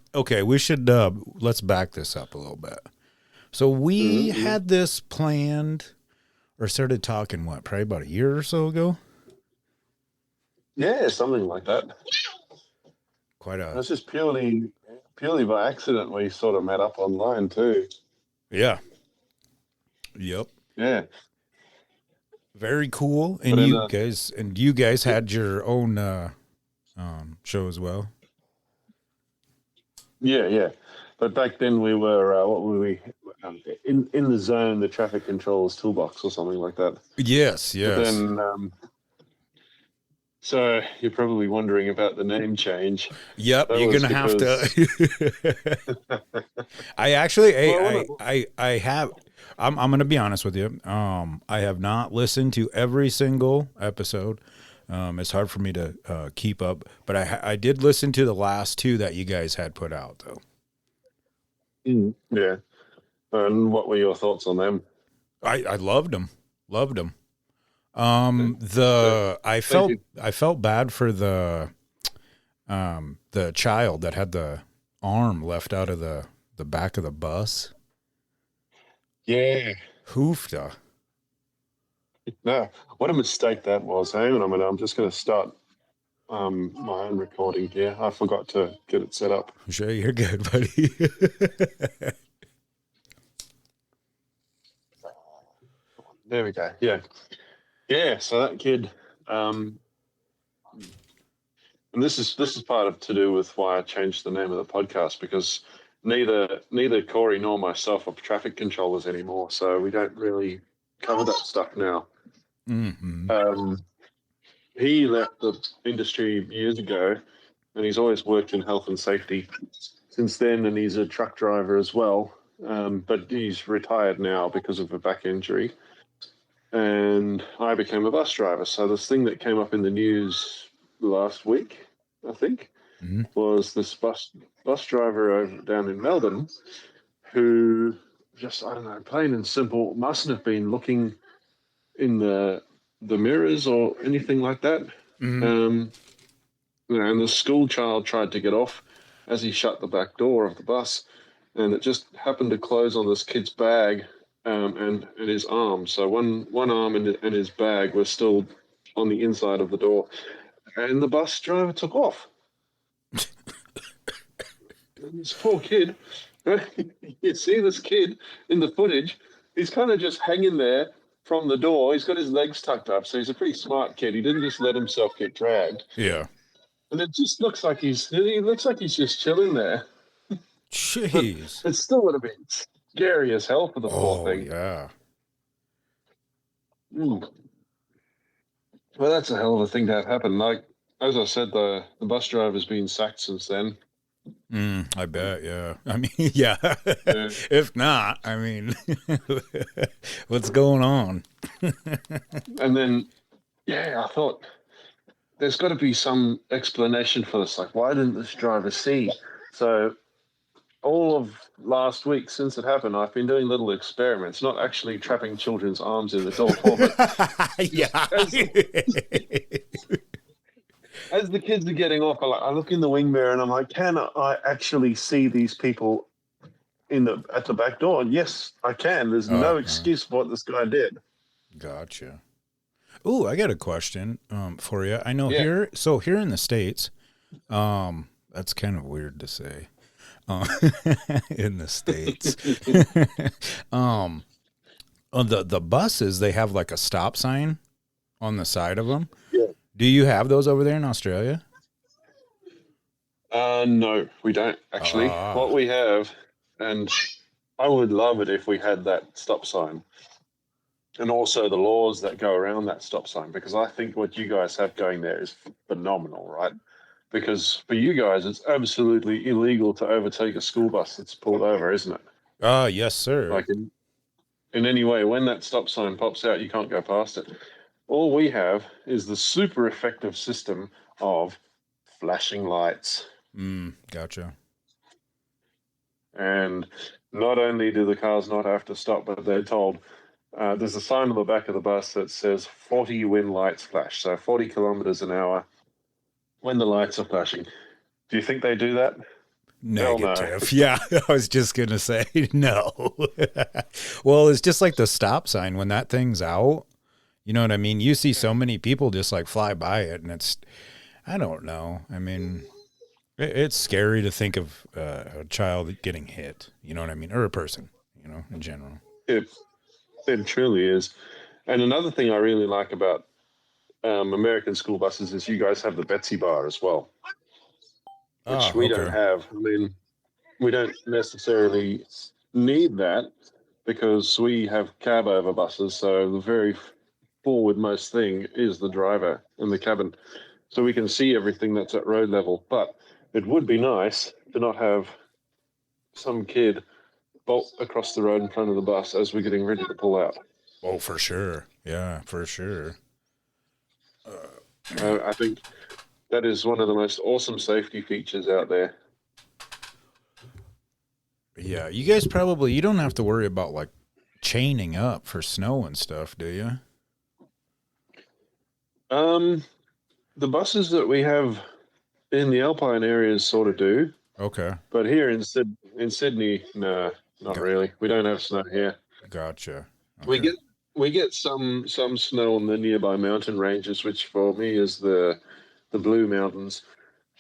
let's back this up a little bit. So we had this planned or started talking probably about a year or so ago. Yeah, something like that. That's just purely by accident. We sort of met up online too. Yeah. Yep. Yeah. Very cool. And you guys had your own show as well. Yeah. But back then we were what were we in the zone, the traffic controls toolbox or something like that. Yes. But then so you're probably wondering about the name change. Yep, you're gonna have to. I actually, I have. I'm gonna be honest with you. I have not listened to every single episode. It's hard for me to keep up, but I did listen to the last 2 that you guys had put out, though. Yeah. And what were your thoughts on them? I loved them. I felt bad for the child that had the arm left out of the back of the bus. Yeah. Hoofda. No, what a mistake that was. Hang on a minute. I'm just going to start my own recording here. I forgot to get it set up. I'm sure you're good, buddy. There we go. Yeah. So that kid, and this is part of to do with why I changed the name of the podcast, because neither Corey nor myself are traffic controllers anymore, so we don't really cover that stuff now. Mm-hmm. He left the industry years ago, and he's always worked in health and safety since then, and he's a truck driver as well. But he's retired now because of a back injury. And I became a bus driver. So this thing that came up in the news last week, I think, was this bus driver down in Melbourne who just, I don't know, plain and simple, mustn't have been looking in the mirrors or anything like that. And the school child tried to get off as he shut the back door of the bus, and it just happened to close on this kid's bag and his arm. So one arm and his bag were still on the inside of the door, and the bus driver took off. This poor kid. You see this kid in the footage. He's kind of just hanging there from the door. He's got his legs tucked up, so he's a pretty smart kid. He didn't just let himself get dragged. Yeah. And it just looks like he looks like he's just chilling there. Jeez. But it still would have been scary as hell for the poor thing. Yeah. Well, that's a hell of a thing to have happen. Like, as I said, the bus driver's been sacked since then. I bet, yeah. I mean, yeah. Yeah. If not, I mean, what's going on? And then, yeah, I thought there's got to be some explanation for this. Like, why didn't this driver see? So all of last week since it happened, I've been doing little experiments, not actually trapping children's arms in the door, but Yeah. as the kids are getting off, I look in the wing mirror and I'm like, can I actually see these people at the back door? And yes, I can. There's no excuse for what this guy did. Gotcha. Ooh, I got a question for you. I know Yeah. here in the States, that's kind of weird to say. In the States. The buses, they have like a stop sign on the side of them. Yeah. Do you have those over there in Australia? No, we don't actually. What we have, and I would love it if we had that stop sign, and also the laws that go around that stop sign, because I think what you guys have going there is phenomenal, right? Because for you guys, it's absolutely illegal to overtake a school bus that's pulled over, isn't it? Yes, sir. Like in any way, when that stop sign pops out, you can't go past it. All we have is the super effective system of flashing lights. Gotcha. And not only do the cars not have to stop, but they're told there's a sign on the back of the bus that says 40 when lights flash, so 40 kilometers an hour when the lights are flashing. Do you think they do that? Negative. No. Yeah, I was just going to say no. Well, it's just like the stop sign when that thing's out. You know what I mean? You see so many people just like fly by it, and it's, I don't know. I mean, it's scary to think of a child getting hit, you know what I mean? Or a person, you know, in general. It truly is. And another thing I really like about American school buses is you guys have the Betsy bar as well, which we don't have. I mean, we don't necessarily need that because we have cab over buses, so the very forward-most thing is the driver in the cabin. So we can see everything that's at road level. But it would be nice to not have some kid bolt across the road in front of the bus as we're getting ready to pull out. Oh, for sure. Yeah, for sure. I think that is one of the most awesome safety features out there. Yeah, you guys you don't have to worry about like chaining up for snow and stuff, do you? The buses that we have in the Alpine areas sort of do. Okay. But here in Sydney, no, not really. We don't have snow here. Gotcha. Okay. We get some snow on the nearby mountain ranges, which for me is the Blue Mountains.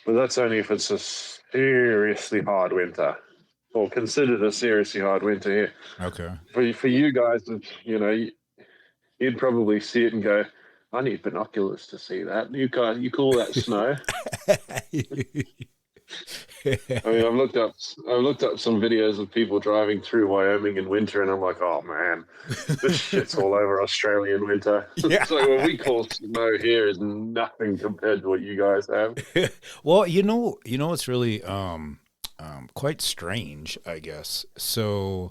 But that's only if it's a seriously hard winter, or considered a seriously hard winter here. Okay. For you guys, you know, you'd probably see it and go, I need binoculars to see that. You call that snow? I mean, I've looked up some videos of people driving through Wyoming in winter, and I'm like, oh man, this shit's all over Australia in winter. Yeah. So what we call snow here is nothing compared to what you guys have. Well, you know, it's really quite strange, I guess. So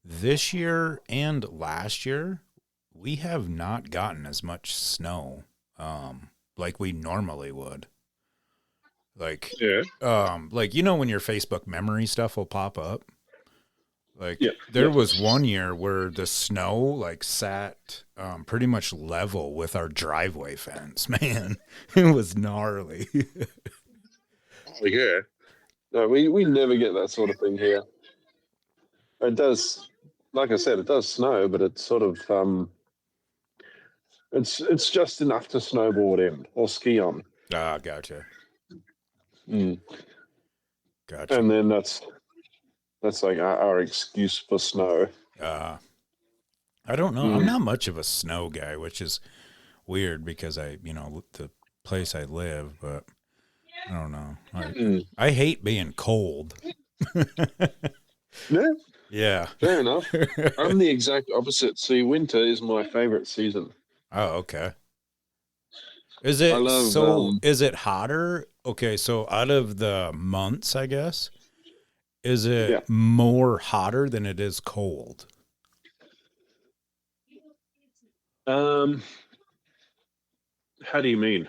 this year and last year, we have not gotten as much snow like we normally would. Like, like, you know, when your Facebook memory stuff will pop up, like there was one year where the snow like sat pretty much level with our driveway fence, man. It was gnarly. Yeah. No, we never get that sort of thing here. It does, like I said, it does snow, but it's sort of, it's just enough to snowboard in or ski on. Ah, gotcha. Gotcha. And then that's like our excuse for snow. I don't know. I'm not much of a snow guy, which is weird because the place I live, but I don't know. I hate being cold. Yeah. Yeah. Fair enough. I'm the exact opposite. See, winter is my favorite season. Oh, okay. Is it I love, so? Is it hotter? Okay, so out of the months, I guess, is yeah. it more hotter than it is cold? How do you mean?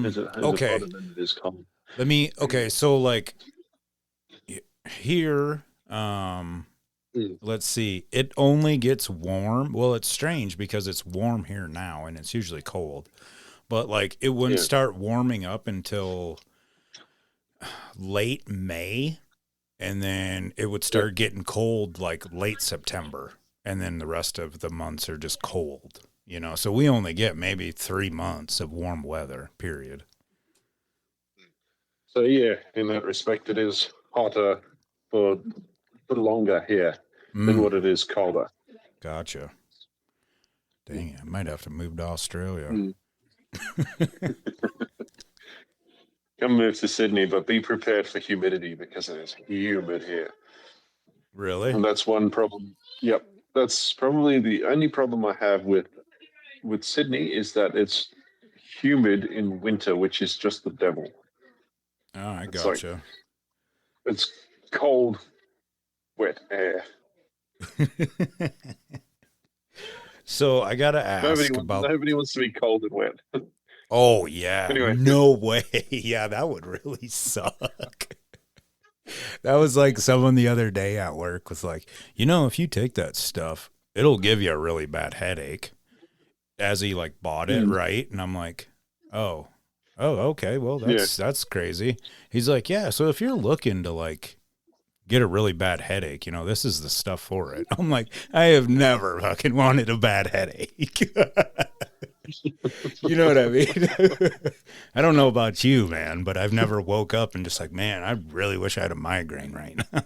Is it Okay. hotter than it is cold? Okay, so like here, Mm. let's see, it only gets warm. Well, it's strange because it's warm here now and it's usually cold, but like it wouldn't Yeah. start warming up until late May, and then it would start getting cold like late September, and then the rest of the months are just cold, you know. So we only get maybe 3 months of warm weather, period. So yeah, in that respect, it is hotter for longer here than what it is colder. Gotcha. Dang it, I might have to move to Australia. Mm. Come move to Sydney, but be prepared for humidity because it is humid here. Really? And that's one problem. Yep. That's probably the only problem I have with Sydney is that it's humid in winter, which is just the devil. Oh, I It's gotcha. It's cold, wet air. So I gotta ask Nobody wants to be cold and wet. Oh yeah, Anyway. no way. Yeah, that would really suck. That was like someone the other day at work was like, if you take that stuff, it'll give you a really bad headache. As he like bought it, right? And I'm like, oh, okay. Well, that's crazy. He's like, yeah. So if you're looking to like get a really bad headache, this is the stuff for it. I'm like, I have never fucking wanted a bad headache. You know what I mean? I don't know about you, man, but I've never woke up and just like, man, I really wish I had a migraine right now.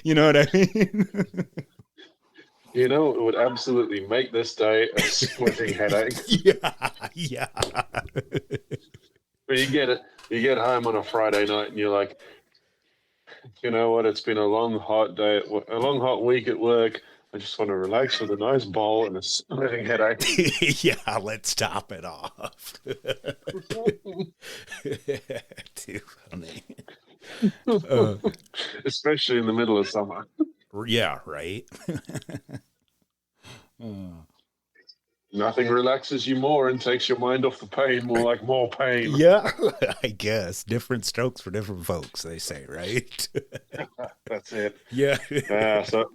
You know what I mean? It would absolutely make this day a splitting headache. Yeah. But you get home on a Friday night and you're like, you know what? It's been a long, hot day, a long, hot week at work. I just want to relax with a nice bowl and a splitting headache. Yeah, let's top it off. Too funny. Especially in the middle of summer. Yeah, right. Nothing relaxes you more and takes your mind off the pain, more pain. Yeah, I guess. Different strokes for different folks, they say, right? That's it. Yeah. So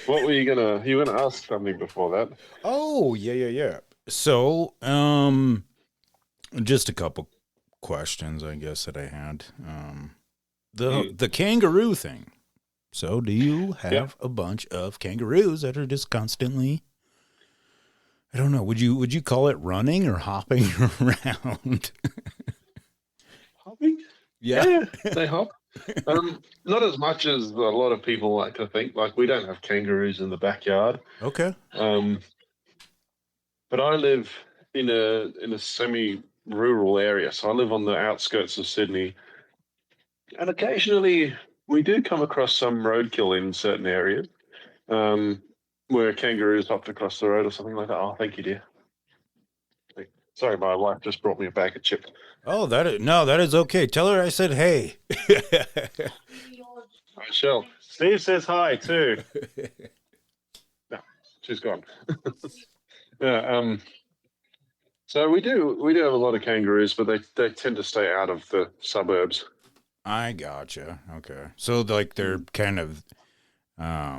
what were you gonna ask something before that? Oh, yeah. So, just a couple questions, I guess, that I had. The kangaroo thing. So do you have a bunch of kangaroos that are just constantly, I don't know, would you call it running or hopping around? Hopping? Yeah, they hop. Not as much as a lot of people like to think. Like, we don't have kangaroos in the backyard. Okay. But I live in a semi-rural area, so I live on the outskirts of Sydney, and occasionally we do come across some roadkill in certain areas, where kangaroos hopped across the road or something like that. Oh, thank you, dear. Sorry, my wife just brought me a bag of chips. Oh, that is okay. Tell her I said hey. I shall. Steve says hi too. No, she's gone. Yeah. So we do have a lot of kangaroos, but they tend to stay out of the suburbs. I gotcha. Okay. So like they're kind of, I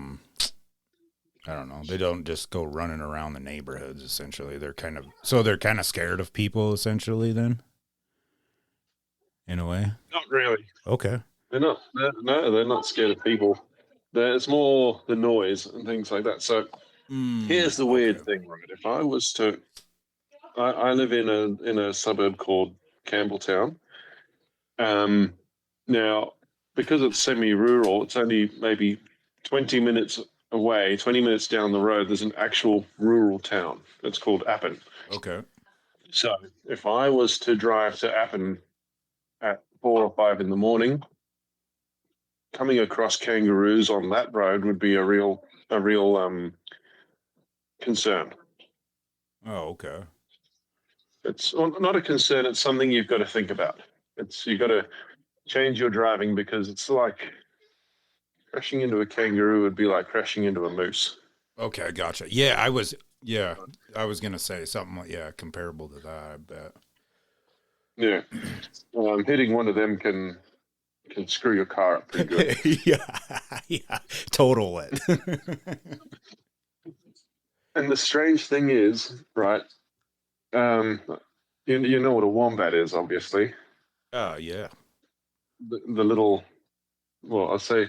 don't know. They don't just go running around the neighborhoods. Essentially, they're kind of scared of people. Essentially, then, in a way. Not really. Okay. They're not. They're not scared of people. It's more the noise and things like that. So here's the weird thing, right? If I was to, I live in a suburb called Campbelltown. Now, because it's semi-rural, it's only maybe 20 minutes away, 20 minutes down the road, there's an actual rural town. It's called Appin. Okay. So if I was to drive to Appin at 4 or 5 in the morning, coming across kangaroos on that road would be a real concern. Oh, okay. It's not a concern. It's something you've got to think about. You've got to change your driving because it's like crashing into a kangaroo would be like crashing into a moose. Okay, gotcha. Yeah, I was gonna say something like comparable to that. I bet. Yeah, hitting one of them can screw your car up pretty good. yeah, total it. And the strange thing is, right? You know what a wombat is, obviously. Oh yeah. The little, well, I'll say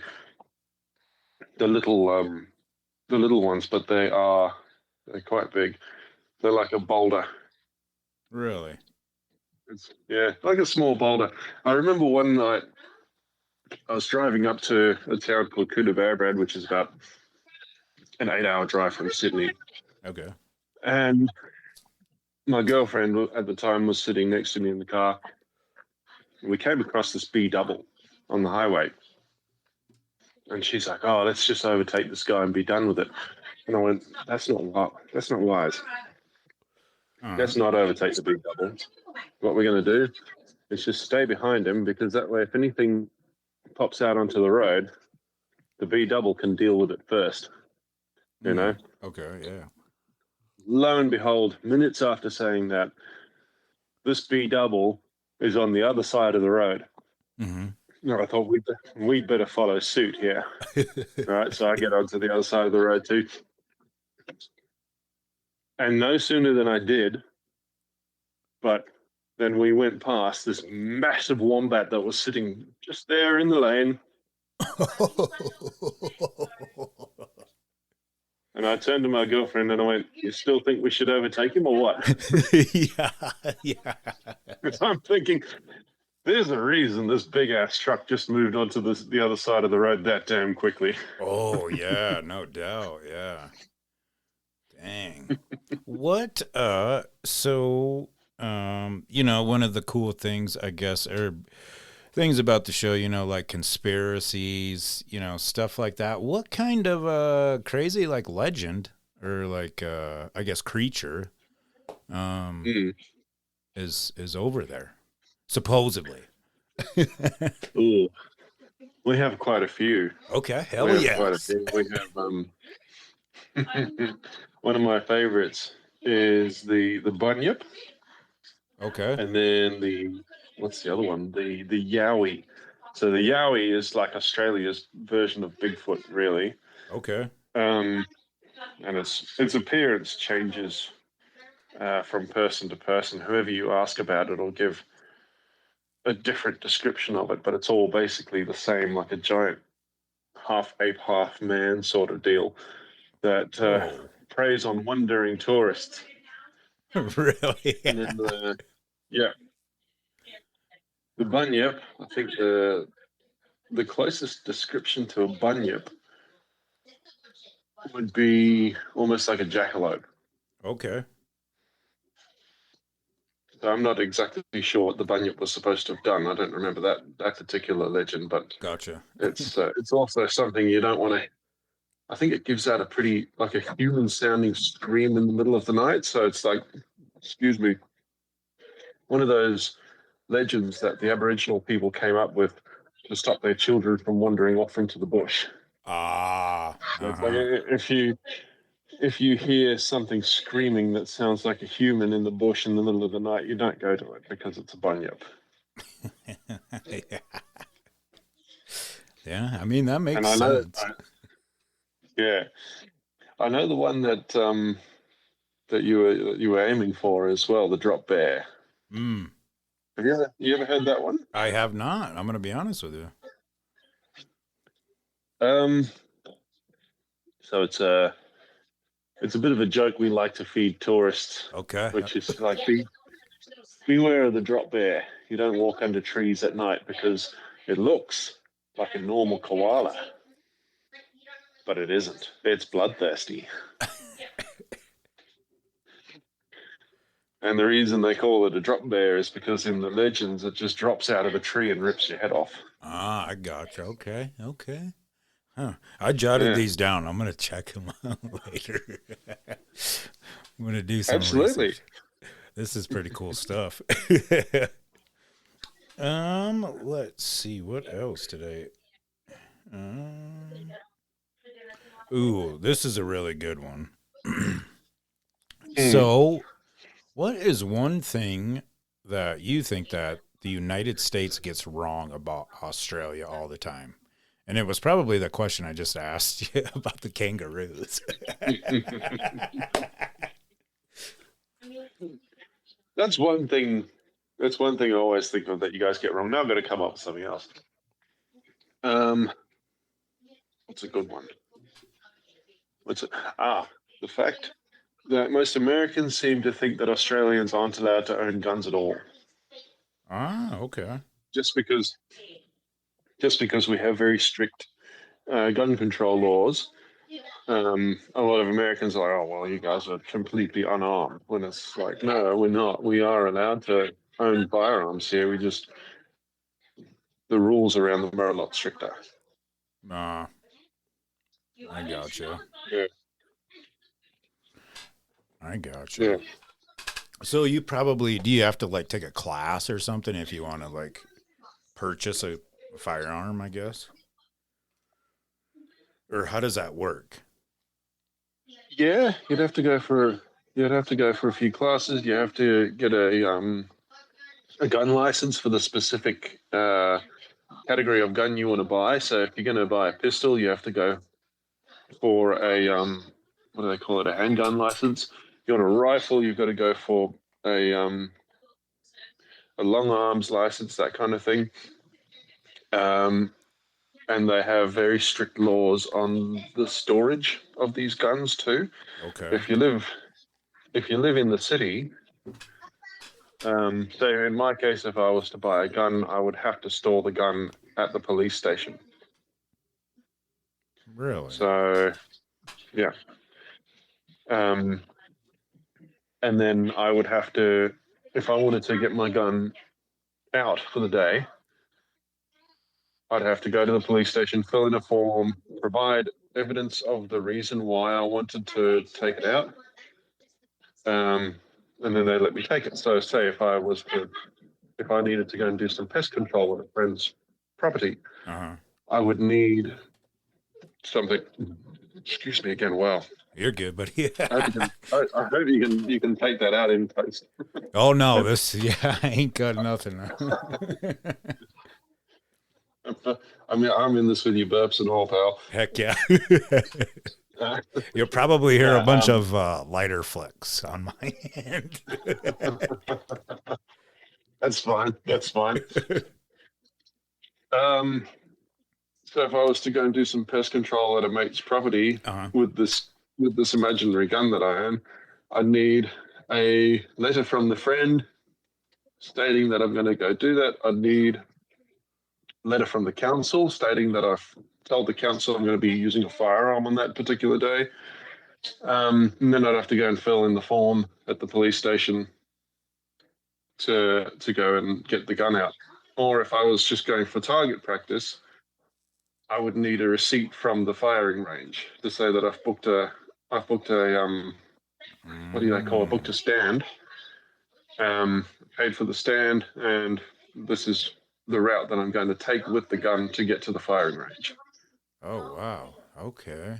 the little ones, but they're quite big. They're like a boulder. Really? Like a small boulder. I remember one night I was driving up to a town called Coonabarabran, which is about an 8-hour drive from Sydney. Okay. And my girlfriend at the time was sitting next to me in the car. We came across this B double on the highway. And she's like, "Oh, let's just overtake this guy and be done with it." And I went, That's not wise. Let's not overtake the B double. What we're going to do is just stay behind him, because that way, if anything pops out onto the road, the B double can deal with it first. You know? Okay, yeah. Lo and behold, minutes after saying that, this B double is on the other side of the road. Mm-hmm. No, I thought we'd better follow suit here. All right, so I get onto the other side of the road too. And no sooner than I did, but then we went past this massive wombat that was sitting just there in the lane. And I turned to my girlfriend and I went, "You still think we should overtake him or what?" yeah. Because I'm thinking, there's a reason this big ass truck just moved onto the other side of the road that damn quickly. Oh yeah, no doubt. Yeah. Dang. What? So, one of the cool things, I guess, or things about the show, like conspiracies, stuff like that. What kind of crazy like legend or like I guess creature is over there? Supposedly. Ooh, we have quite a few. Okay, hell yeah. Quite a few. We have one of my favorites is the bunyip. Okay. And then what's the other one? The yowie. So the yowie is like Australia's version of Bigfoot, really. Okay. And its appearance changes from person to person. Whoever you ask about it will give a different description of it, but it's all basically the same, like a giant half ape, half man sort of deal that preys on wandering tourists. Really? And then the bunyip, I think the closest description to a bunyip would be almost like a jackalope. Okay. So I'm not exactly sure what the bunyip was supposed to have done. I don't remember that particular legend, but Gotcha. It's also something you don't want to. I think it gives out a pretty like a human sounding scream in the middle of the night. So it's like, excuse me, one of those legends that the Aboriginal people came up with to stop their children from wandering off into the bush. So it's like if you hear something screaming that sounds like a human in the bush in the middle of the night, you don't go to it because it's a bunyip. Yeah, I mean that makes sense. I know the one that that you were aiming for as well, the drop bear. Have you ever heard that one? I have not. I'm going to be honest with you. So it's a bit of a joke we like to feed tourists. Okay. Which is like, beware of the drop bear. You don't walk under trees at night because it looks like a normal koala, but it isn't. It's bloodthirsty. And the reason they call it a drop bear is because in the legends it just drops out of a tree and rips your head off. Ah, I gotcha. Okay. Huh. I jotted these down. I'm going to check them out later. I'm going to do some research. This is pretty cool stuff. Let's see what else today. Ooh, this is a really good one. So, what is one thing that you think that the United States gets wrong about Australia all the time? And it was probably the question I just asked you about the kangaroos. That's one thing. That's one thing I always think of that you guys get wrong. Now I've got to come up with something else. What's a good one? The fact that most Americans seem to think that Australians aren't allowed to own guns at all. Ah, okay. Just because we have very strict gun control laws. A lot of Americans are like, oh, well, you guys are completely unarmed. When it's like, no, we're not. We are allowed to own firearms here. The rules around them are a lot stricter. Nah, I gotcha. Yeah. I gotcha. Yeah. So do you have to like take a class or something if you want to like purchase a firearm, I guess? Or how does that work? Yeah, you'd have to go for a few classes. You have to get a gun license for the specific category of gun you want to buy. So if you're going to buy a pistol, you have to go for a what do they call it? A handgun license. If you want a rifle, you've got to go for a long arms license, that kind of thing. And they have very strict laws on the storage of these guns too. Okay. If you live in the city, so in my case, if I was to buy a gun, I would have to store the gun at the police station. Really? So, yeah. And then I would have to, if I wanted to get my gun out for the day, I'd have to go to the police station, fill in a form, provide evidence of the reason why I wanted to take it out, and then they let me take it. So, say if I needed to go and do some pest control on a friend's property, I would need something. Excuse me again. Wow. You're good, buddy. I hope you can take that out in post. Oh no, I ain't got nothing. I mean, I'm in this with you, burps and all, pal. Heck yeah. You'll probably hear a bunch of lighter flicks on my end. That's fine. So if I was to go and do some pest control at a mate's property with this imaginary gun that I own, I'd need a letter from the friend stating that I'm going to go do that. I'd need letter from the council stating that I've told the council I'm going to be using a firearm on that particular day. And then I'd have to go and fill in the form at the police station to go and get the gun out. Or if I was just going for target practice, I would need a receipt from the firing range to say that I've booked a what do they call it? Booked a stand, paid for the stand, and this is the route that I'm going to take with the gun to get to the firing range. Oh wow! Okay,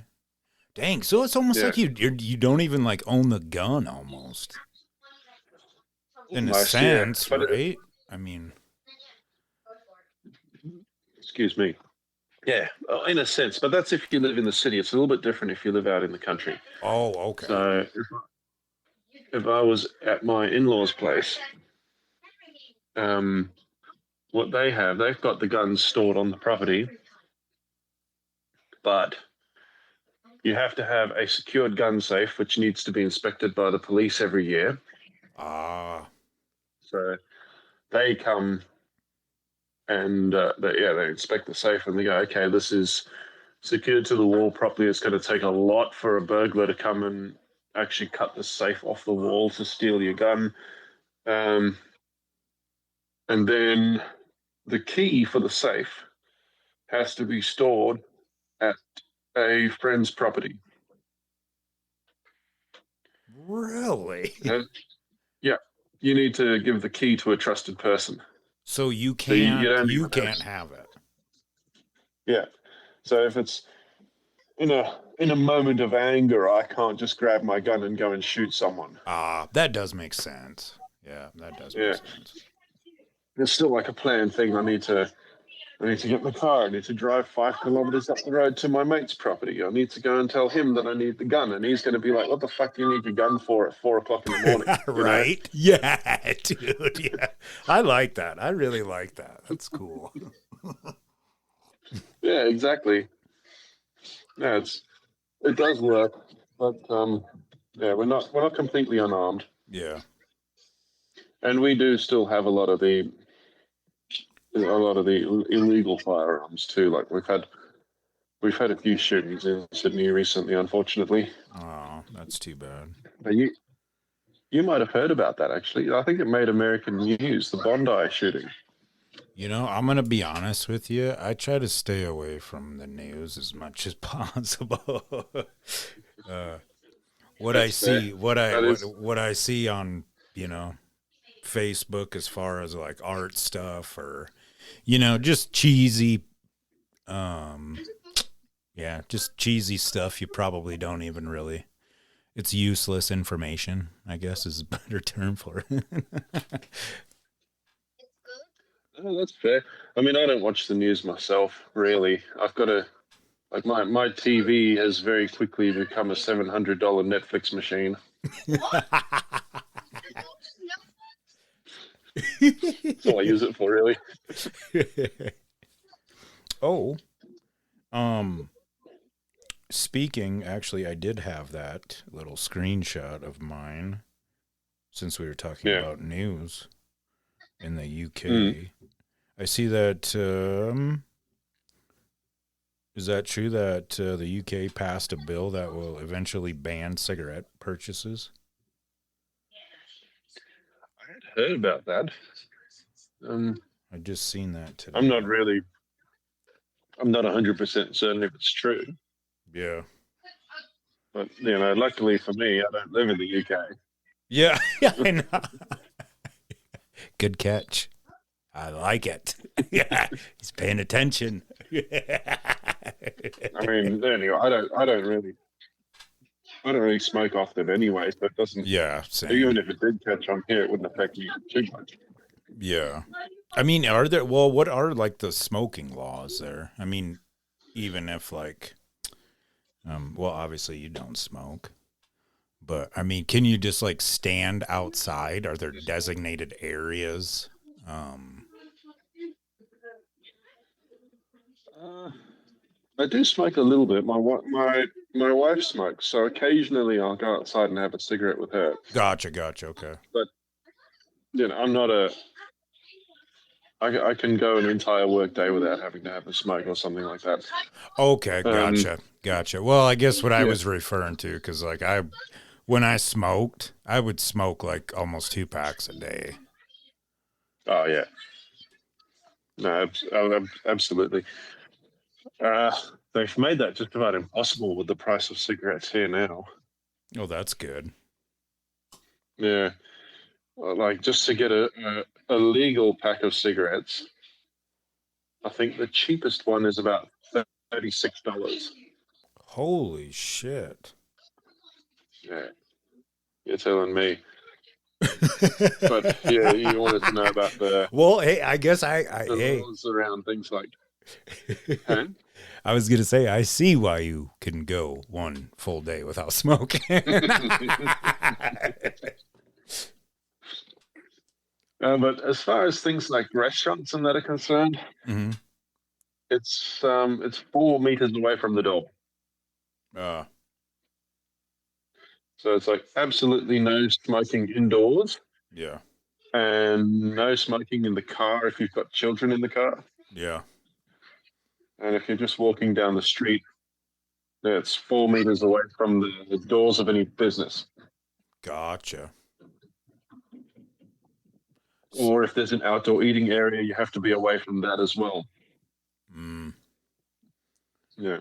dang. So it's almost like you don't even like own the gun, almost. In a sense, right? I mean, excuse me. Yeah, in a sense, but that's if you live in the city. It's a little bit different if you live out in the country. Oh, okay. So if I was at my in-laws' place, what they've got the guns stored on the property, but you have to have a secured gun safe, which needs to be inspected by the police every year. So they come and they inspect the safe and they go, okay, this is secured to the wall properly. It's going to take a lot for a burglar to come and actually cut the safe off the wall to steal your gun. And then the key for the safe has to be stored at a friend's property. Really? Yeah. you need to give the key to a trusted person. So you So you can't don't you even can't have it. Yeah. So if it's in a moment of anger, I can't just grab my gun and go and shoot someone. That does make sense. Yeah, that does make Yeah. sense. It's still like a planned thing. I need to get in the car. I need to drive 5 kilometers up the road to my mate's property. I need to go and tell him that I need the gun, and he's going to be like, "What the fuck do you need your gun for at 4:00 in the morning?" Right? Yeah, dude. Yeah, I like that. I really like that. That's cool. Yeah, exactly. Yeah, it does work, but yeah, we're not completely unarmed, Yeah. and we do still have a lot of the illegal firearms too. Like we've had a few shootings in Sydney recently, unfortunately. Oh, that's too bad. But you might have heard about that actually. I think it made American news, the Bondi shooting. You know, I'm gonna be honest with you. I try to stay away from the news as much as possible. What I That's see, fair. what I see on, Facebook as far as like art stuff or, just cheesy, just cheesy stuff. You probably don't even really. It's useless information, I guess is a better term for it. Oh, that's fair. I mean, I don't watch the news myself, really. I've got a like my TV has very quickly become a $700 Netflix machine. That's all I use it for, really. Oh, speaking, actually, I did have that little screenshot of mine since we were talking about news in the UK. I see that. Is that true that the UK passed a bill that will eventually ban cigarette purchases? I had heard about that. I just seen that today. I'm not 100% certain if it's true. Yeah. But, luckily for me, I don't live in the UK. Yeah, I know. Good catch. I like it. Yeah, he's paying attention. I mean, anyway, I don't really smoke off them anyway, so it doesn't. Yeah, same. Even if it did catch on here, it wouldn't affect me too much. Yeah, I mean, what are like the smoking laws there? I mean, even if like, obviously you don't smoke, but I mean, can you just like stand outside? Are there designated areas? I do smoke a little bit. My wife smokes, so occasionally I'll go outside and have a cigarette with her. Gotcha. Okay. But I'm not I can go an entire work day without having to have a smoke or something like that. Okay, gotcha. Well, I guess what I was referring to, because like when I smoked, I would smoke like almost 2 packs a day. Oh yeah, no, absolutely. They've made that just about impossible with the price of cigarettes here now. Oh, that's good. Yeah, like just to get a legal pack of cigarettes, I think the cheapest one is about $36. Holy shit! Yeah, you're telling me. But yeah, you wanted to know about the well, hey, I guess the laws around things like. Huh? I was gonna say I see why you can go one full day without smoking. But as far as things like restaurants and that are concerned, mm-hmm. it's 4 meters away from the door. So it's like absolutely no smoking indoors. Yeah. And no smoking in the car if you've got children in the car. Yeah. And if you're just walking down the street, it's 4 meters away from the doors of any business. Gotcha. Or if there's an outdoor eating area, you have to be away from that as well. Yeah.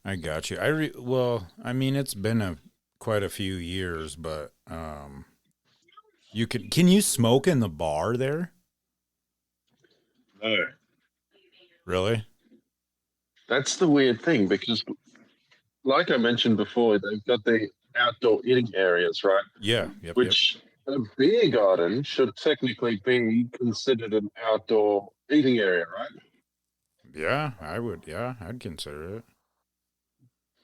I got you. I mean, it's been quite a few years, but Can you smoke in the bar there? No. Really? That's the weird thing because, like I mentioned before, they've got the outdoor eating areas, right? Yeah. Yep. Which a beer garden should technically be considered an outdoor eating area, right? Yeah, I would. Yeah, I'd consider it.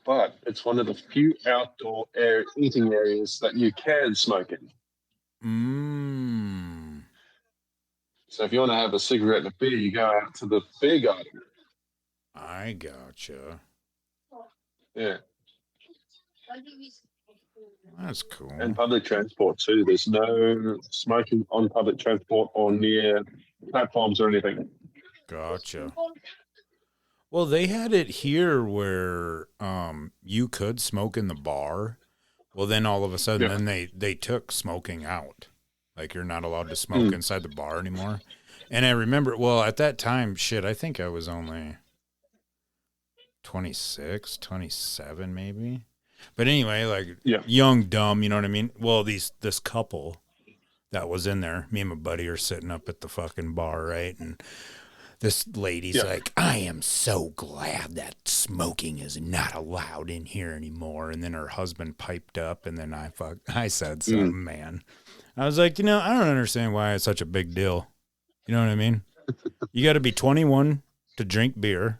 But it's one of the few outdoor eating areas that you can smoke in. So if you want to have a cigarette and a beer, you go out to the beer garden. I gotcha. Yeah. That's cool. And public transport too. There's no smoking on public transport or near platforms or anything. Gotcha. Well, they had it here where you could smoke in the bar. Well, then all of a sudden, then they took smoking out. Like, you're not allowed to smoke inside the bar anymore. And I remember, well, at that time, I think I was only 26, 27 maybe. But anyway, like, young, dumb, you know what I mean? Well, this couple that was in there, me and my buddy are sitting up at the fucking bar, right? And this lady's like, I am so glad that smoking is not allowed in here anymore. And then her husband piped up, and then I said something, man. I was like, I don't understand why it's such a big deal. You know what I mean? You got to be 21 to drink beer.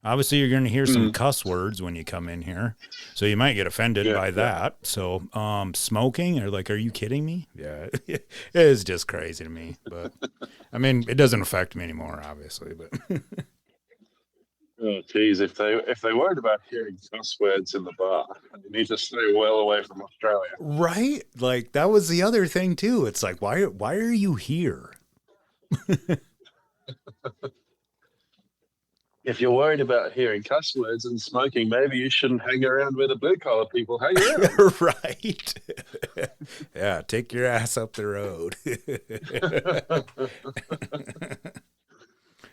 Obviously, you're going to hear some cuss words when you come in here, so you might get offended by that. So, smoking, or like, are you kidding me? Yeah, it is just crazy to me. But I mean, it doesn't affect me anymore, obviously. But oh, geez, if they worried about hearing cuss words in the bar, you need to stay well away from Australia. Right? Like, that was the other thing too. It's like, why are you here? If you're worried about hearing cuss words and smoking, maybe you shouldn't hang around where the blue collar people hang around. Right. Yeah, take your ass up the road.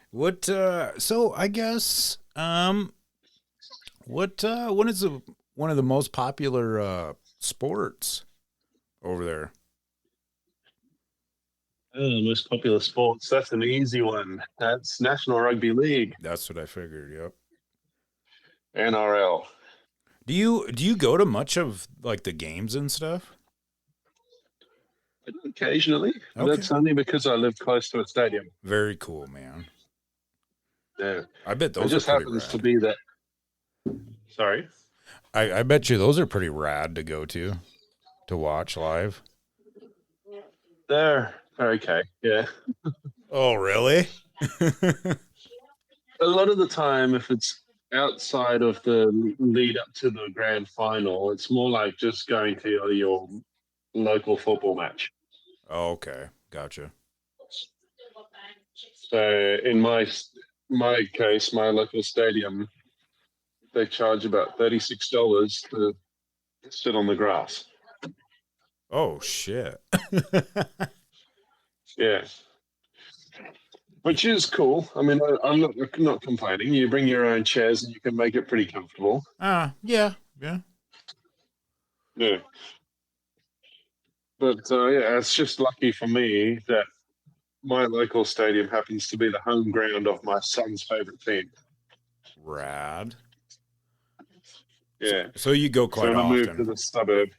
What so I guess what is one of the most popular sports over there? Most popular sports. That's an easy one. That's National Rugby League. That's what I figured. Yep. NRL. Do you go to much of like the games and stuff? Occasionally. Okay. That's only because I live close to a stadium. Very cool, man. Yeah. I bet those it just are pretty happens rad. to be that. Sorry? I bet you those are pretty rad to go to watch live. They're okay, yeah. Oh, really? A lot of the time, if it's outside of the lead up to the grand final, it's more like just going to your local football match. Oh, okay. Gotcha. So in my case, my local stadium, they charge about $36 to sit on the grass. Oh, shit. Yeah. Which is cool. I mean, I'm not complaining. You bring your own chairs and you can make it pretty comfortable. Yeah. Yeah. But, it's just lucky for me that my local stadium happens to be the home ground of my son's favorite team. Rad. Yeah. So you go quite often. often. I moved to the suburb.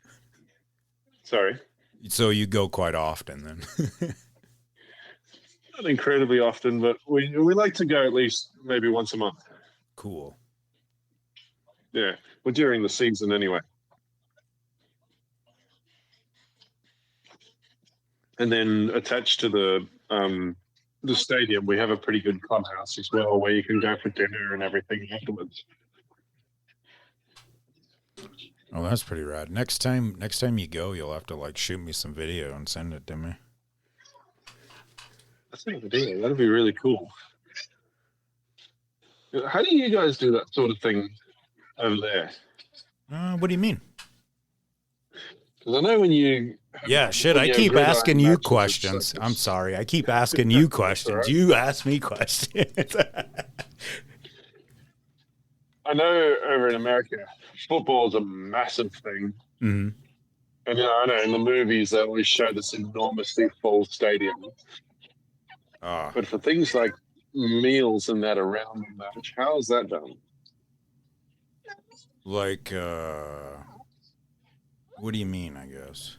Sorry? So you go quite often then? Not incredibly often, but we like to go at least maybe once a month. Cool. Yeah. Well, during the season anyway. And then attached to the stadium, we have a pretty good clubhouse as well, where you can go for dinner and everything afterwards. Oh, that's pretty rad. Next time you go, you'll have to like shoot me some video and send it to me. That's an idea. That'd be really cool. How do you guys do that sort of thing over there? What do you mean? Because I know when you... Yeah, shit, I keep asking you questions. I'm sorry. I keep asking you questions. Right. You ask me questions. I know over in America, football is a massive thing. Mm-hmm. And I know in the movies they always show this enormously full stadium. But for things like meals and that around the match, how is that done? Like, what do you mean, I guess?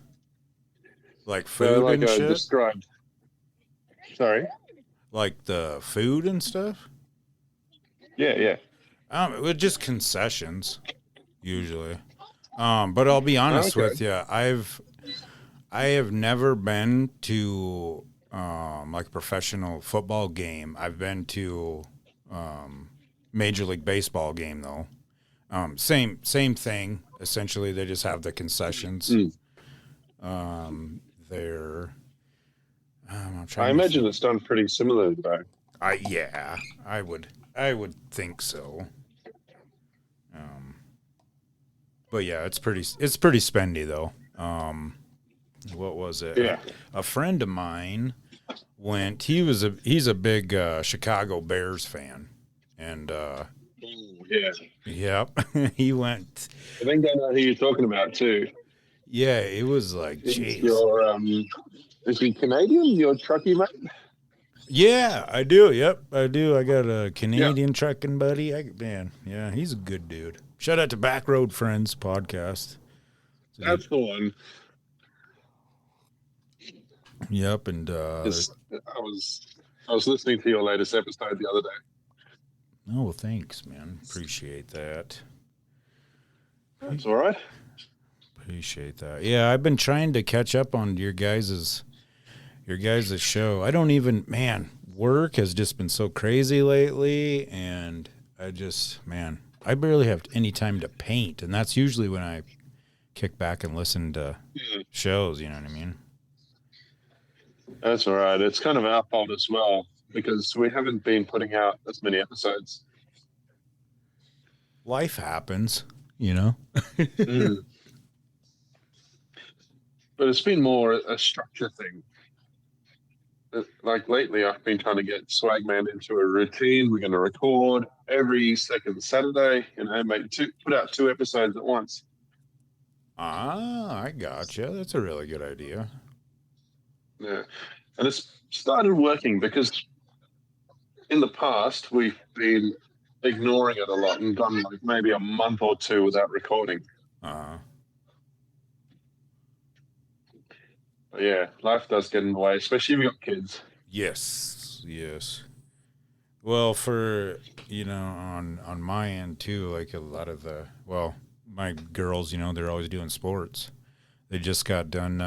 Like food like and I shit? described. Sorry? Like the food and stuff? Yeah. With just concessions, usually. But I'll be honest with you, I have never been to like a professional football game. I've been to Major League Baseball game though. Same thing. Essentially, they just have the concessions. There. I imagine it's done pretty similar though. I would think so. But yeah, it's pretty spendy though. What was it? Yeah. A friend of mine went. He's a big Chicago Bears fan, and yeah. Yep, he went. I think I know who you're talking about too. Yeah, it was like, jeez. Is he Canadian? Your truckie mate? Yeah, I do. Yep, I do. I got a Canadian trucking buddy. Yeah, he's a good dude. Shout out to Back Road Friends podcast. That's the one. Yep, and I was listening to your latest episode the other day. Oh, well, thanks, man. Appreciate that. That's all right. Appreciate that. Yeah, I've been trying to catch up on your guys' show. I don't even, man, work has just been so crazy lately, and I barely have any time to paint, and that's usually when I kick back and listen to shows, you know what I mean? That's all right. It's kind of our fault as well, because we haven't been putting out as many episodes. Life happens, you know? But it's been more a structure thing. Like lately, I've been trying to get Swagman into a routine. We're going to record every second Saturday and put out 2 episodes at once. I gotcha. That's a really good idea. Yeah. And it's started working because in the past, we've been ignoring it a lot and done like maybe a month or 2 without recording. But yeah, life does get in the way, especially if you've got kids. Yes. Well, for, on my end too, like a lot of my girls, they're always doing sports. They just got done.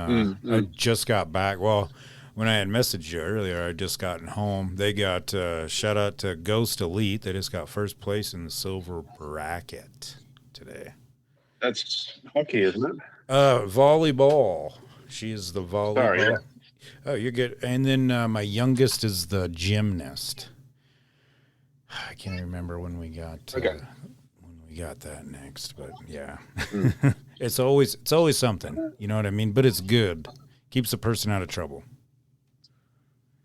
I just got back. Well, when I had messaged you earlier, I just gotten home. They got, shout out to Ghost Elite. They just got first place in the silver bracket today. That's hockey, isn't it? Volleyball. She is the volleyball. Sorry, yeah. Oh, you're good. And then my youngest is the gymnast. I can't remember when we got that next, but yeah. It's always something, you know what I mean? But it's good. Keeps a person out of trouble.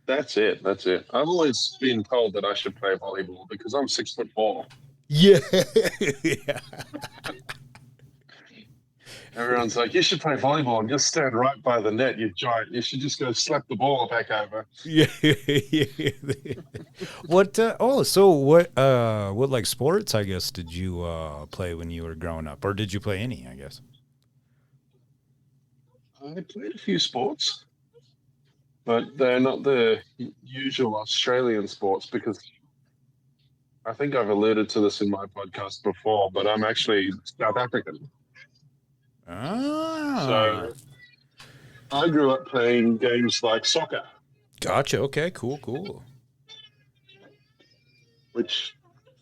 That's it. I've always been told that I should play volleyball because I'm 6'4". Yeah. Everyone's like, you should play volleyball and just stand right by the net, you giant. You should just go slap the ball back over. Yeah. What like sports, I guess, did you play when you were growing up? Or did you play any, I guess? I played a few sports, but they're not the usual Australian sports because I think I've alluded to this in my podcast before, but I'm actually South African. So I grew up playing games like soccer. Gotcha. Okay, cool. Which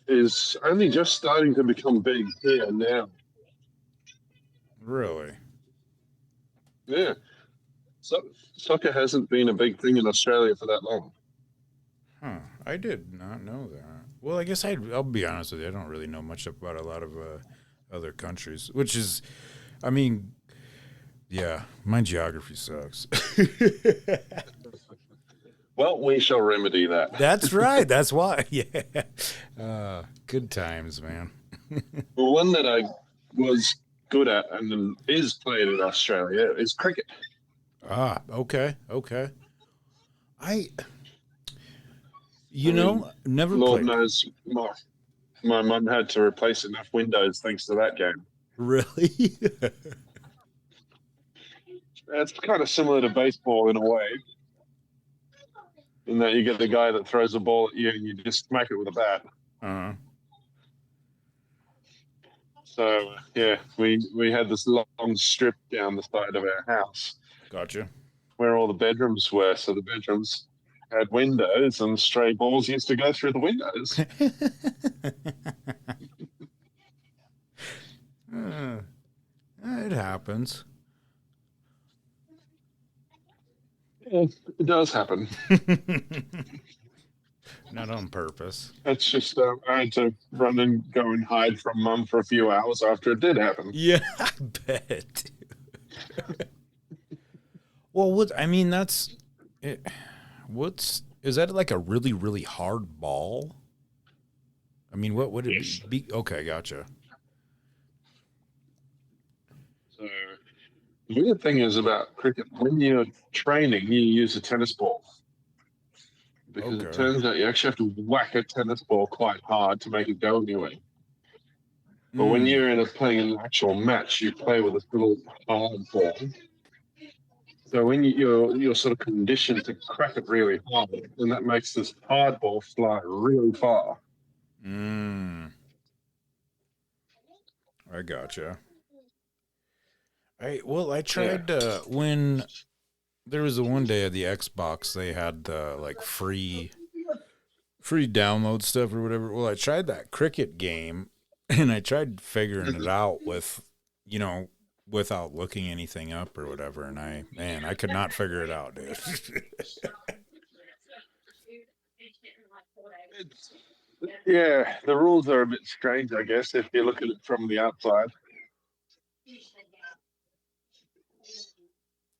is only just starting to become big here now. Really? Yeah. So soccer hasn't been a big thing in Australia for that long. Huh. I did not know that. Well, I guess I'll be honest with you. I don't really know much about a lot of other countries, which is, I mean, yeah, my geography sucks. Well, we shall remedy that. That's right. That's why. Yeah. Good times, man. Well, one that I was good at and is played in Australia is cricket. Ah, okay. Never Lord played. knows my mum had to replace enough windows thanks to that game. Really? It's kind of similar to baseball in a way, in that you get the guy that throws the ball at you and you just smack it with a bat. Uh-huh. So yeah, we had this long strip down the side of our house Gotcha. where all the bedrooms were. So the bedrooms had windows, and stray balls used to go through the windows. It happens. Yeah, it does happen. Not on purpose. It's just I had to run and go and hide from Mum for a few hours after it did happen. Yeah, I bet. Well, that's it. Is that like a really, really hard ball? I mean, what would it be? Okay, gotcha. So the weird thing is about cricket, when you're training, you use a tennis ball. Because it turns out you actually have to whack a tennis ball quite hard to make it go anywhere. But when you're playing an actual match, you play with this little hard ball. So when you're sort of conditioned to crack it really hard, and that makes this hard ball fly really far. I gotcha. I tried when there was one day at the Xbox, they had like free download stuff or whatever. Well, I tried that cricket game, and I tried figuring it out with, without looking anything up or whatever. And I could not figure it out, dude. Yeah, the rules are a bit strange, I guess, if you look at it from the outside.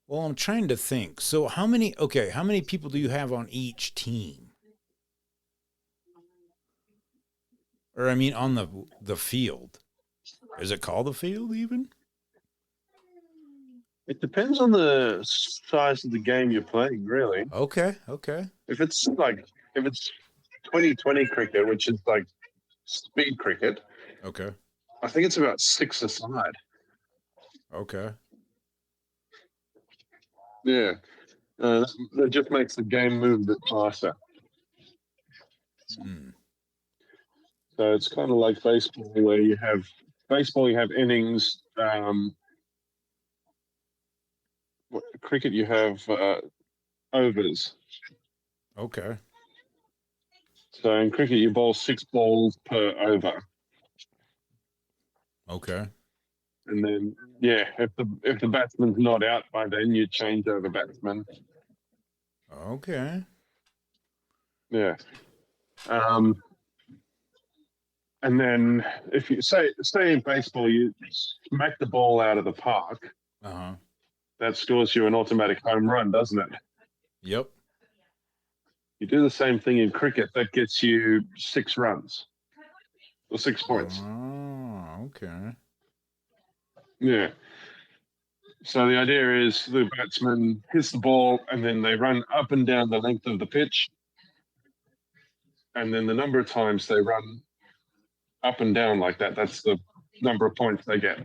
Well, I'm trying to think. So how many people do you have on each team? Or I mean on the field. Is it called the field even? It depends on the size of the game you're playing, really. Okay. If it's 2020 cricket, which is like speed cricket, Okay. I think it's about 6 aside. Okay. Yeah. That just makes the game move a bit faster. So it's kind of like baseball, where you have innings. Cricket, you have overs. Okay. So in cricket, you bowl 6 balls per over. Okay. And then, if the batsman's not out by then, you change over batsman. Okay. Yeah. And then if you say in baseball, you smack the ball out of the park, that scores you an automatic home run, doesn't it? Yep. You do the same thing in cricket, that gets you 6 runs or 6 points. Oh, okay. Yeah. So the idea is the batsman hits the ball and then they run up and down the length of the pitch. And then the number of times they run up and down like that, that's the number of points they get.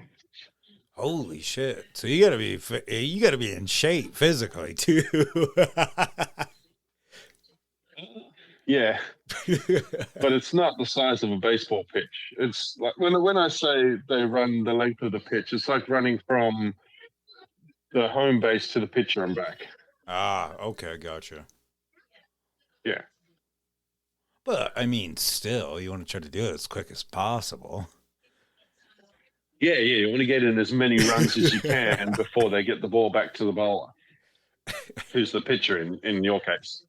Holy shit. So you gotta be in shape physically too. Yeah. But it's not the size of a baseball pitch. It's like when I say they run the length of the pitch, it's like running from the home base to the pitcher and back. Ah, okay, gotcha. Yeah. But I mean, still, you want to try to do it as quick as possible. Yeah, you want to get in as many runs as you can before they get the ball back to the bowler, who's the pitcher in your case.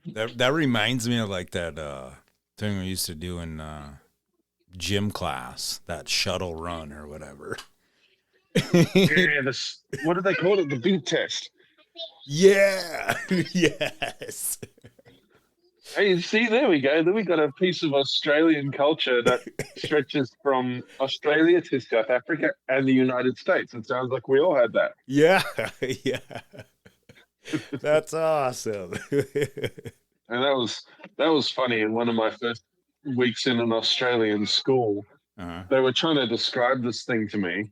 That reminds me of like that thing we used to do in gym class, that shuttle run or whatever. Yeah, what do they call it? The beat test. Yeah. Yes. Hey, see, there we go. Then we got a piece of Australian culture that stretches from Australia to South Africa and the United States. It sounds like we all had that. Yeah, yeah. That's awesome. And that was funny. In one of my first weeks in an Australian school, they were trying to describe this thing to me.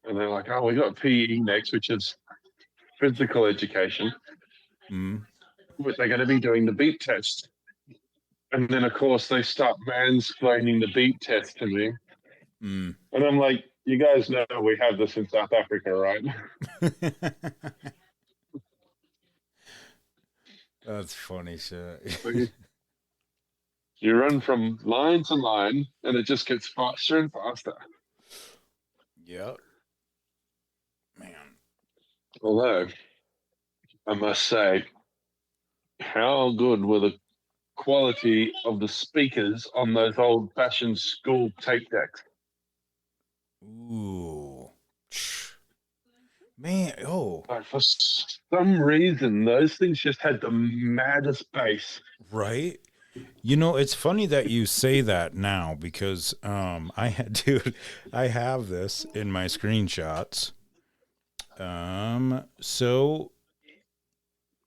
And they're like, oh, we got PE next, which is physical education. But they're going to be doing the beat test. And then, of course, they start mansplaining the beat test to me. And I'm like, you guys know we have this in South Africa, right? That's funny shit. You run from line to line, and it just gets faster and faster. Yep. Man. Although, I must say, how good were the quality of the speakers on those old-fashioned school tape decks? Ooh. Man, oh. Like for some reason, those things just had the maddest bass. Right? You know, it's funny that you say that now because I have this in my screenshots. So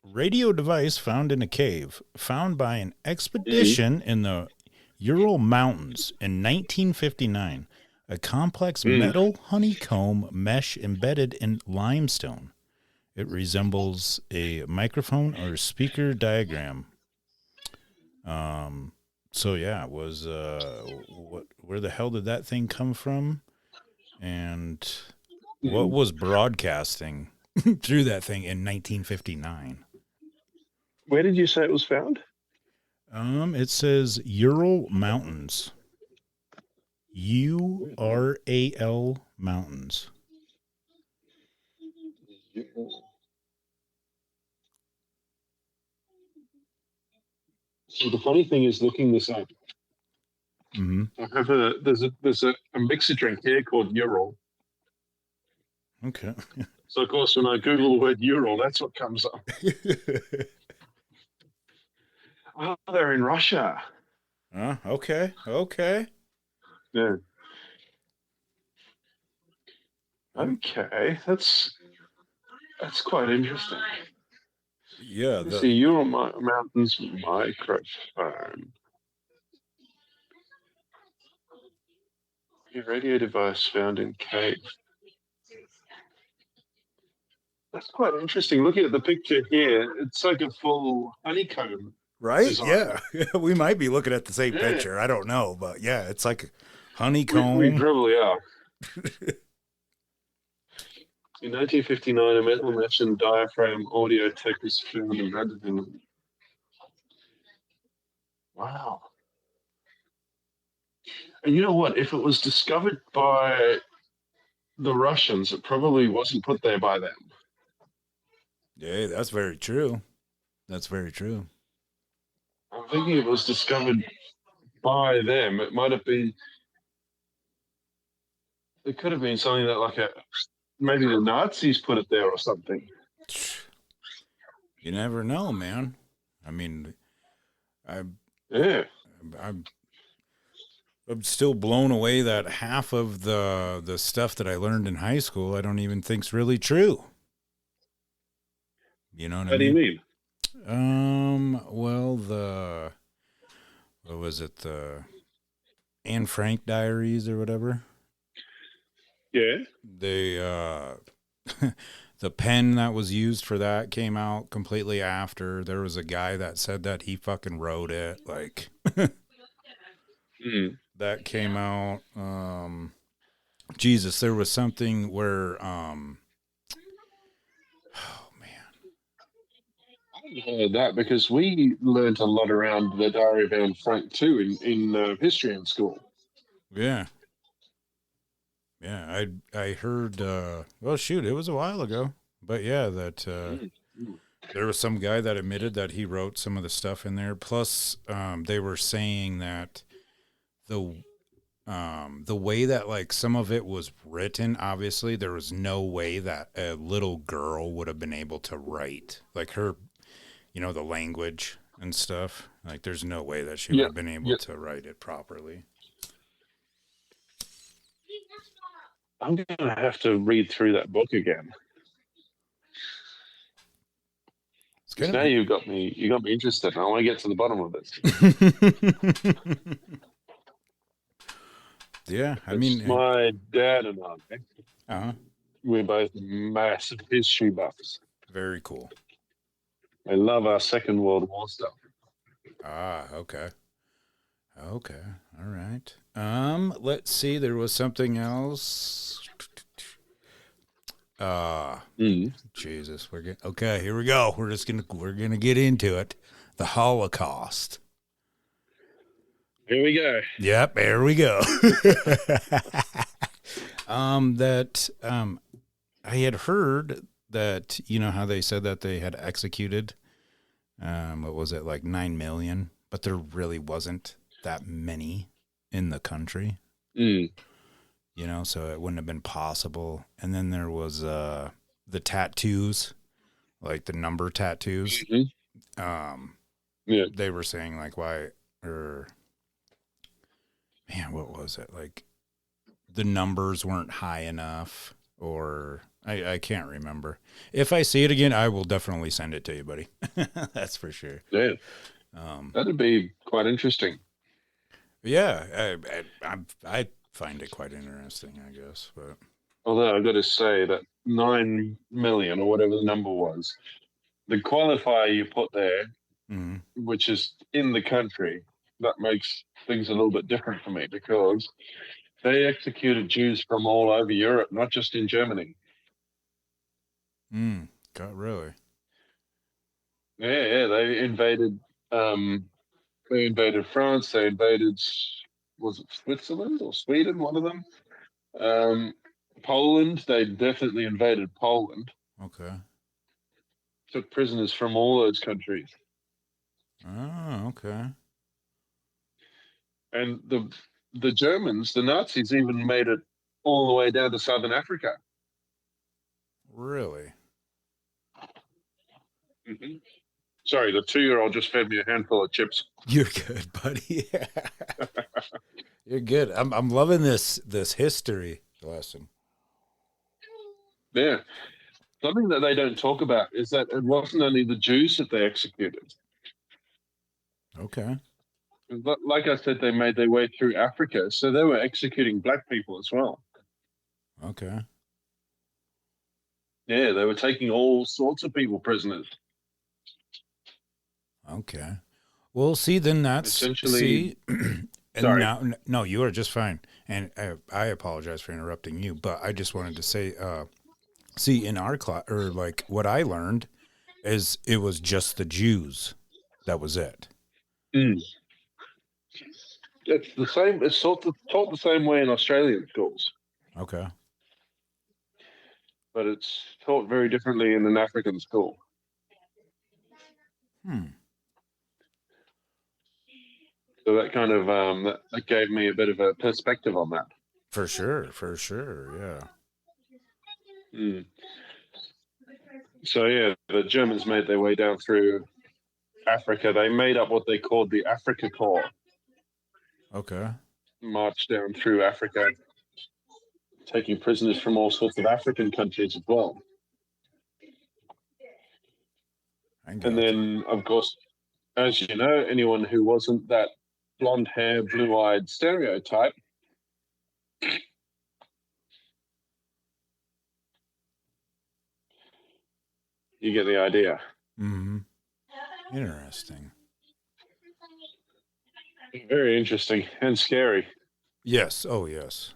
radio device found in a cave, found by an expedition in the Ural Mountains in 1959. A complex metal honeycomb mesh embedded in limestone. It resembles a microphone or speaker diagram. So yeah, it was where the hell did that thing come from? And what was broadcasting through that thing in 1959? Where did you say it was found? It says Ural Mountains. URAL Mountains. So the funny thing is, looking this up, I have there's a mixer drink here called Ural. Okay. So of course, when I Google the word Ural, that's what comes up. Oh, they're in Russia. Okay. Yeah. Okay, that's quite interesting. Yeah. The Ural Mountains microphone. A radio device found in cave. That's quite interesting. Looking at the picture here, it's like a full honeycomb. Right? Design. Yeah. We might be looking at the same picture. I don't know, but yeah, it's like honeycomb. We probably are. In 1959, a metal mesh and diaphragm audio tech was found embedded in them. Wow. And you know what? If it was discovered by the Russians, it probably wasn't put there by them. Yeah, that's very true. That's very true. I'm thinking it was discovered by them. It might have been. It could have been something that, maybe the Nazis put it there or something. You never know, man. I mean, I'm still blown away that half of the stuff that I learned in high school I don't even think's really true. You know what I mean? What do you mean? Well, what was it? The Anne Frank diaries or whatever. Yeah. They, the pen that was used for that came out completely after. There was a guy that said that he fucking wrote it. Like, that came out. Jesus, there was something where, I heard that because we learned a lot around the Diary of Anne Frank too in history in school. Yeah. Yeah, I heard, well, shoot, it was a while ago. But yeah, that there was some guy that admitted that he wrote some of the stuff in there. Plus, they were saying that the way that, like, some of it was written, obviously, there was no way that a little girl would have been able to write. Like, her, the language and stuff. Like, there's no way that she would have been able to write it properly. I'm going to have to read through that book again. Now you got me interested. I want to get to the bottom of this. Yeah, I mean, my dad and I. We're both massive history buffs. Very cool. I love our Second World War stuff. Okay. All right. Let's see. There was something else. Jesus, okay, here we go. We're gonna get into it. The Holocaust. Here we go. Yep, there we go. I had heard that, how they said that they had executed, what was it, like 9 million, but there really wasn't that many in the country. So it wouldn't have been possible. And then there was the tattoos, like the number tattoos. They were saying like why, or man, what was it? Like the numbers weren't high enough, or I can't remember. If I see it again, I will definitely send it to you, buddy. That's for sure. Yeah. That'd be quite interesting. Yeah, I find it quite interesting, I guess. But although I've got to say that 9 million or whatever the number was, the qualifier you put there, which is in the country, that makes things a little bit different for me because they executed Jews from all over Europe, not just in Germany. God, really? Yeah. They invaded. They invaded France. They invaded. Was it Switzerland or Sweden? One of them. Poland. They definitely invaded Poland. Okay. Took prisoners from all those countries. Oh, okay. And the Germans, the Nazis, even made it all the way down to Southern Africa. Really? Sorry, the 2-year-old just fed me a handful of chips. You're good, buddy. You're good. I'm loving this history lesson. Yeah. Something that they don't talk about is that it wasn't only the Jews that they executed. Okay. Like I said, they made their way through Africa, so they were executing black people as well. Okay. Yeah, they were taking all sorts of people prisoners. Okay. Well, see, then that's essentially. Sorry. No, you are just fine. And I apologize for interrupting you, but I just wanted to say, see, in our class, or like what I learned is it was just the Jews. That was it. It's the same. It's taught the same way in Australian schools. Okay. But it's taught very differently in an African school. So that kind of that gave me a bit of a perspective on that. For sure, yeah. So yeah, the Germans made their way down through Africa. They made up what they called the Africa Corps. Okay. Marched down through Africa, taking prisoners from all sorts of African countries as well. And then, of course, as you know, anyone who wasn't that blonde hair, blue-eyed stereotype you get the idea. Interesting. Very interesting and scary. Yes. Oh, yes.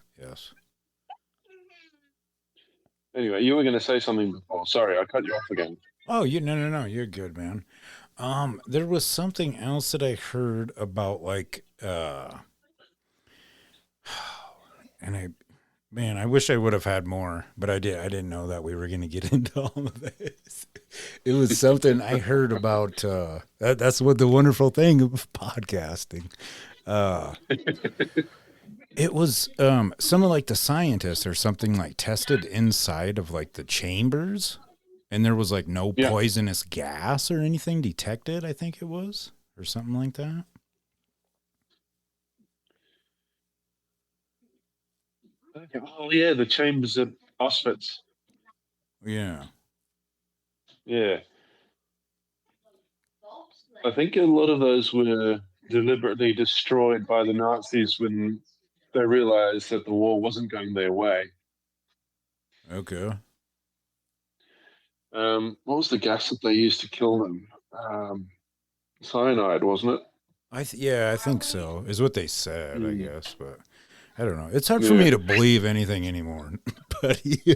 Anyway, you were going to say something before. Sorry, I cut you off again. Oh, no. You're good, man. There was something else that I heard about, like, and I wish I would have had more, but I didn't know that we were going to get into all of this. It was something I heard about. That's what the wonderful thing of podcasting. It was some of like the scientists or something like tested inside of like the chambers And there was like no Yeah. poisonous gas or anything detected, I think it was, or something like that. Oh yeah, the chambers at Auschwitz. Yeah. Yeah, I think a lot of those were deliberately destroyed by the Nazis when they realized that the war wasn't going their way. Okay. What was the gas that they used to kill them? Cyanide, wasn't it? I think so. Is what they said, I guess, but I don't know. It's hard Yeah. for me to believe anything anymore. But yeah.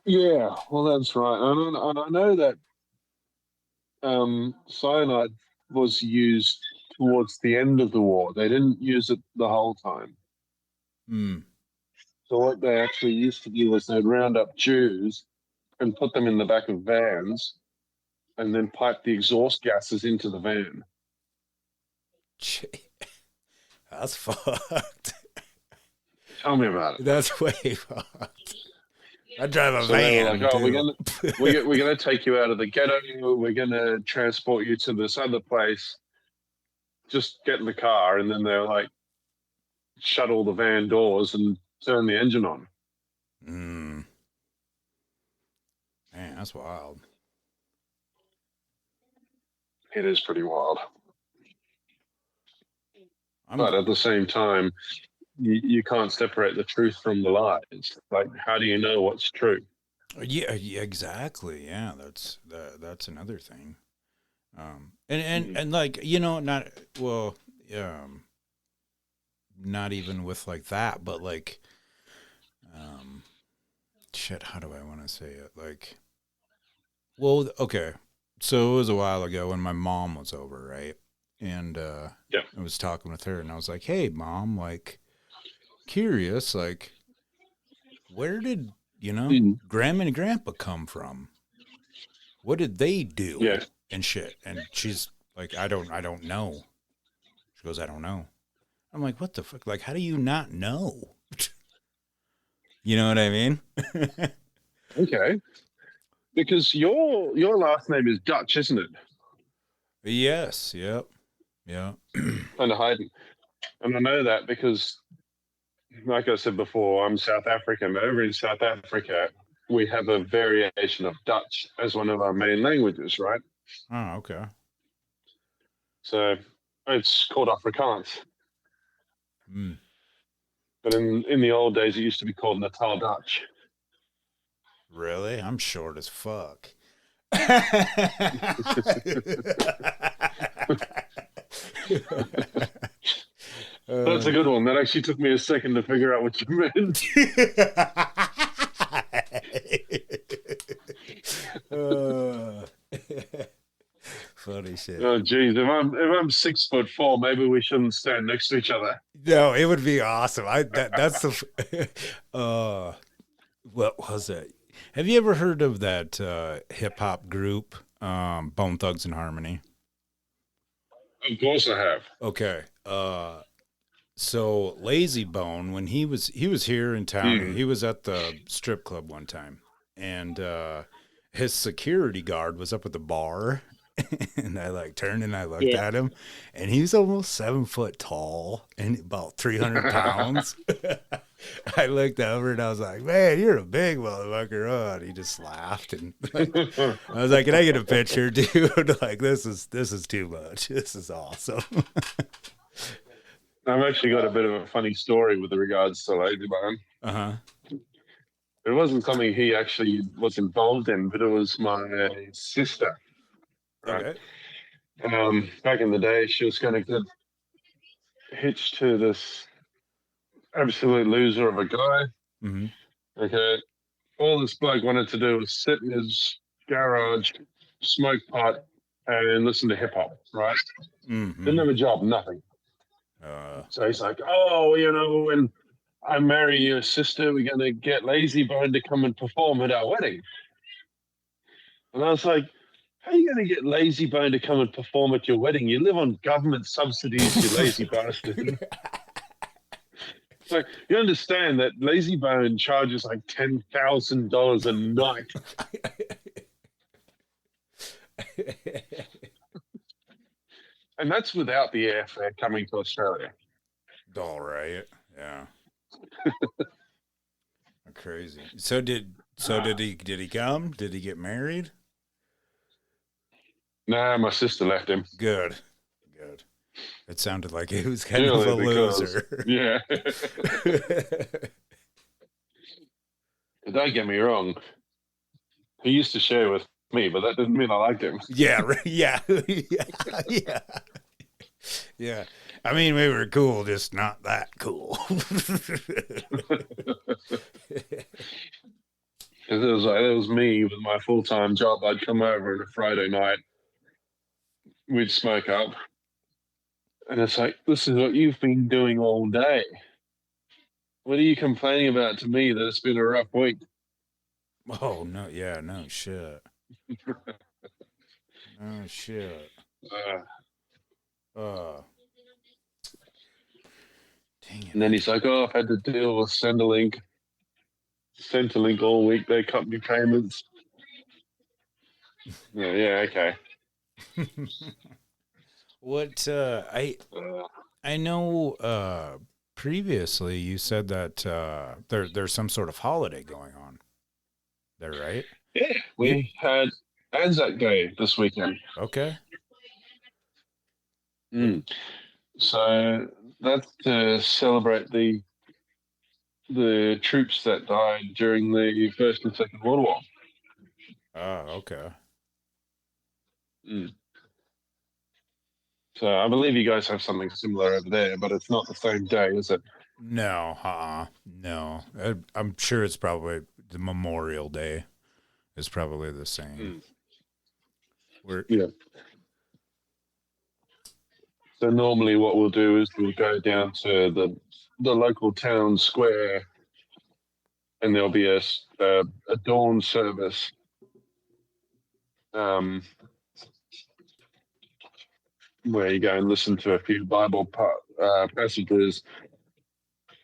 Yeah, well, that's right. And I know that cyanide was used towards the end of the war. They didn't use it the whole time. Mm. So what they actually used to do was they'd round up Jews and put them in the back of vans and then pipe the exhaust gases into the van. Gee, that's fucked. Tell me about it. That's way fucked. I drive a So they van. were like, "Oh, too. we're gonna take you out of the ghetto. We're gonna transport you to this other place. Just get in the car." And then they're like, shut all the van doors and turn the engine on. Man, that's wild. It is pretty wild. But at the same time, you can't separate the truth from the lies. Like, how do you know what's true? Yeah, exactly. Yeah, that's another thing. And like, you know, not even with like that, but like, shit, how do I want to say it? Like, well, okay. So it was a while ago when my mom was over, right? And I was talking with her and I was like, "Hey, Mom, like, curious, like, where did, Grandma and Grandpa come from? What did they do?" Yeah. And shit. And she's like, I don't know. She goes, "I don't know." I'm like, "What the fuck? Like, how do you not know?" You know what I mean? Okay. Because your last name is Dutch, isn't it? Yes. Yep. Yeah. Vanderheiden. And I know that because, like I said before, I'm South African. Over in South Africa, we have a variation of Dutch as one of our main languages, right? Oh, okay. So it's called Afrikaans. Mm. But in the old days, it used to be called Natal Dutch. Really? I'm short as fuck. That's a good one. That actually took me a second to figure out what you meant. Funny shit. Oh, geez. If I'm 6'4", maybe we shouldn't stand next to each other. No, it would be awesome. That's the. What was it? Have you ever heard of that hip hop group, Bone Thugs and Harmony? Of course I have. Okay. So Lazy Bone, when he was here in town, he was at the strip club one time, and his security guard was up at the bar, and I like turned and I looked at him, and he's almost 7 foot tall and about 300 pounds. I looked over and I was like, "Man, you're a big motherfucker." Oh, and he just laughed, and I was like, "Can I get a picture, dude? Like, this is too much. This is awesome." I've actually got a bit of a funny story with regards to Lazy Bone. Uh-huh. It wasn't something he actually was involved in, but it was my sister. Right? Okay. Back in the day, she was going to get hitched to this absolute loser of a guy. Mm-hmm. Okay. All this bloke wanted to do was sit in his garage, smoke pot, and listen to hip hop, right? Mm-hmm. Didn't have a job, nothing. So he's like, "Oh, when I marry your sister, we're going to get Lazy Bone to come and perform at our wedding." And I was like, "How are you going to get Lazy Bone to come and perform at your wedding? You live on government subsidies, you lazy bastard." So you understand that Lazy Bone charges like $10,000 a night. And that's without the airfare coming to Australia. All right. Yeah. Crazy. So did he come? Did he get married? No, my sister left him. Good. It sounded like he was kind Purely of a because, loser. Yeah. Don't get me wrong. He used to share with me, but that didn't mean I liked him. Yeah, right. Yeah. Yeah. I mean, we were cool, just not that cool. It was me with my full-time job. I'd come over on a Friday night. We'd smoke up. And it's like, this is what you've been doing all day. What are you complaining about to me that it's been a rough week? Oh, no. Yeah, no shit. No shit. Dang it. And then he's like, oh, I've had to deal with Centrelink all week. They cut me payments. Yeah, okay. What I know previously you said that there's some sort of holiday going on there, right? Yeah, we had Anzac Day this weekend. Okay. So that's to celebrate the troops that died during the First and Second World War. Oh, okay. So I believe you guys have something similar over there, but it's not the same day, is it? No, no. I'm sure it's probably the Memorial Day is probably the same. Yeah. So normally what we'll do is we'll go down to the local town square, and there'll be a dawn service. Where you go and listen to a few Bible passages.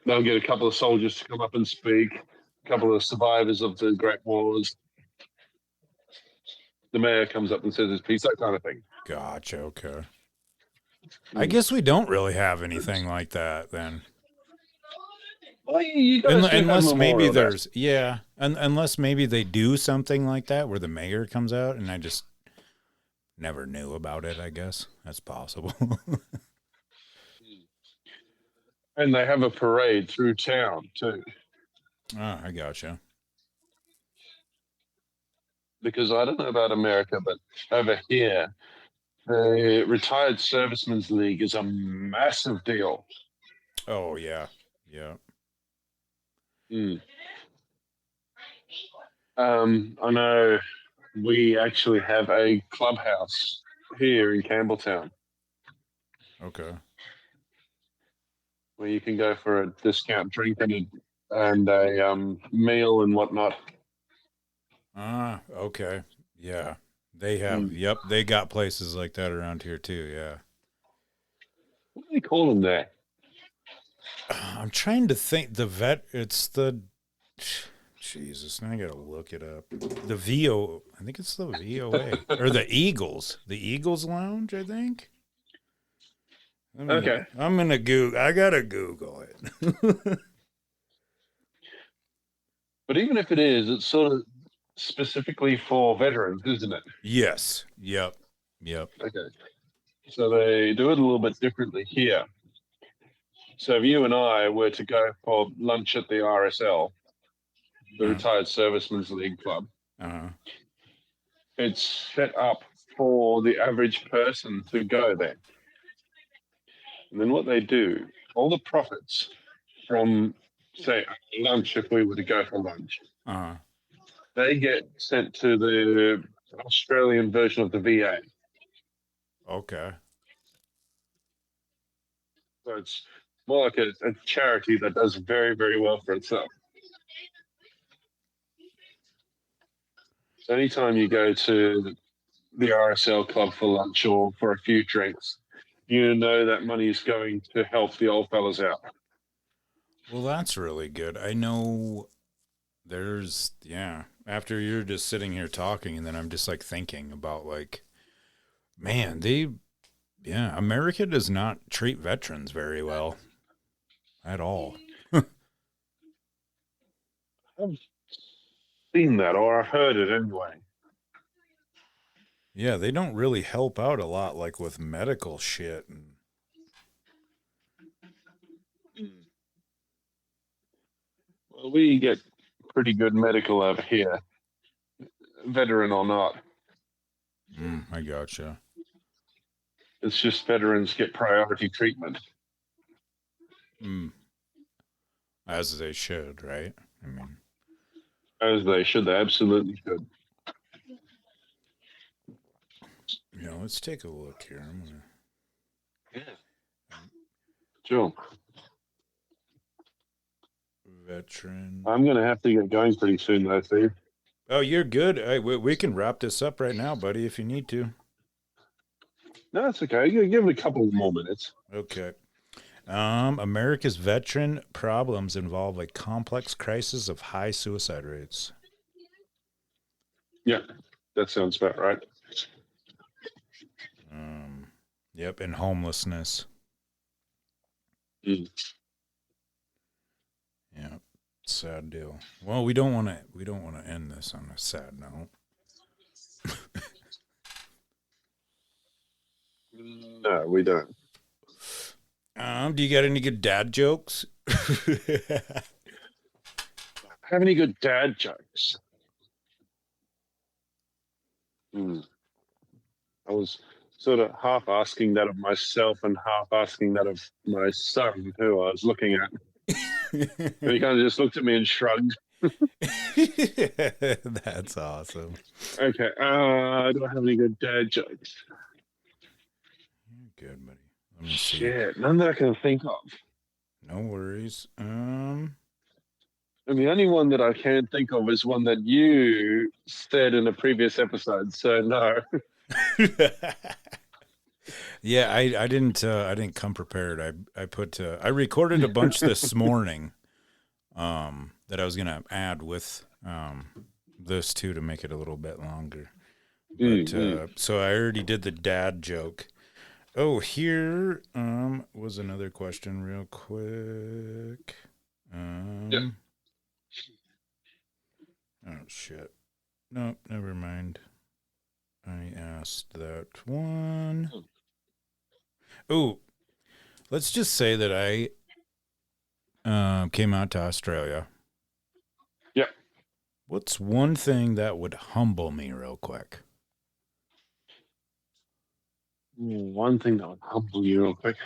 They'll get a couple of soldiers to come up and speak, a couple of survivors of the Great Wars. The mayor comes up and says his piece, that kind of thing. Gotcha, okay. I guess we don't really have anything like that then. Well, you guys unless maybe there's, yeah, unless maybe they do something like that where the mayor comes out and I just never knew about it, I guess. That's possible. And they have a parade through town, too. Oh, I gotcha. Because I don't know about America, but over here, the Retired Servicemen's League is a massive deal. Oh, yeah. Yeah. I know we actually have a clubhouse here in Campbelltown. Okay. Where you can go for a discount drink and a meal and whatnot. Ah, okay. Yeah. They have, yep, they got places like that around here too, yeah. What do they call them there? I'm trying to think. It's the, Jesus, now I gotta look it up. I think it's the VOA. Or the Eagles. The Eagles Lounge, I think. Okay. I'm gonna Google. I gotta Google it. But even if it is, it's sort of specifically for veterans, isn't it? Yes. Yep. Okay. So they do it a little bit differently here. So if you and I were to go for lunch at the RSL, the Retired Servicemen's League Club, it's set up for the average person to go there. And then what they do, all the profits from, say, lunch, if we were to go for lunch, they get sent to the Australian version of the VA. Okay. So it's more like a charity that does very, very well for itself. So anytime you go to the RSL club for lunch or for a few drinks, you know that money is going to help the old fellas out. Well, that's really good. I know there's, after you're just sitting here talking, and then I'm just like thinking about like, man, America does not treat veterans very well at all. I've seen that, or I've heard it anyway. Yeah, they don't really help out a lot, like with medical shit. Well, we get pretty good medical over here, veteran or not. I gotcha. It's just veterans get priority treatment. As they should, right? I mean, as they should. They absolutely should. Let's take a look here. Sure. Veteran. I'm going to have to get going pretty soon, though, Steve. Oh, you're good. We can wrap this up right now, buddy, if you need to. No, it's okay. You give it a couple more minutes. Okay. America's veteran problems involve a complex crisis of high suicide rates. Yeah, that sounds about right. Yep, and homelessness. Mm. Yeah, sad deal. Well, we don't want to end this on a sad note. No, we don't. Do you got any good dad jokes? Have any good dad jokes? I was sort of half asking that of myself and half asking that of my son, who I was looking at. And he kind of just looked at me and shrugged. That's awesome. Okay, do I have any good dad jokes? Good, buddy. Let me see. Shit, none that I can think of. No worries. And the only one that I can think of is one that you said in a previous episode. So no. Yeah, I didn't come prepared. I recorded a bunch this morning that I was gonna add with this too to make it a little bit longer. But so I already did the dad joke. Oh, here was another question real quick. Yeah. Oh shit. No, never mind. I asked that one. Oh, let's just say that I came out to Australia. Yeah. What's one thing that would humble me real quick? One thing that would humble you real quick.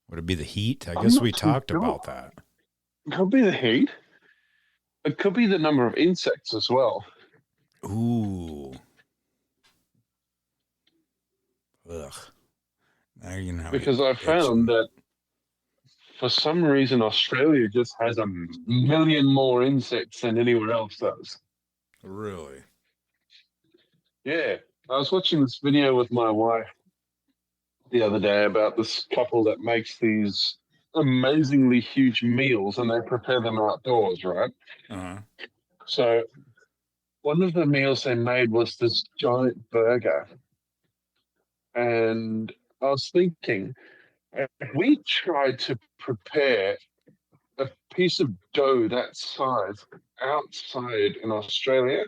Would it be the heat? I guess we talked about that. It could be the heat. It could be the number of insects as well. Ooh. Ugh. Now you know. Because I found that for some reason Australia just has a million more insects than anywhere else does. Really? Yeah. I was watching this video with my wife the other day about this couple that makes these amazingly huge meals and they prepare them outdoors, right? Uh-huh. So one of the meals they made was this giant burger. And I was thinking, if we tried to prepare a piece of dough that size outside in Australia,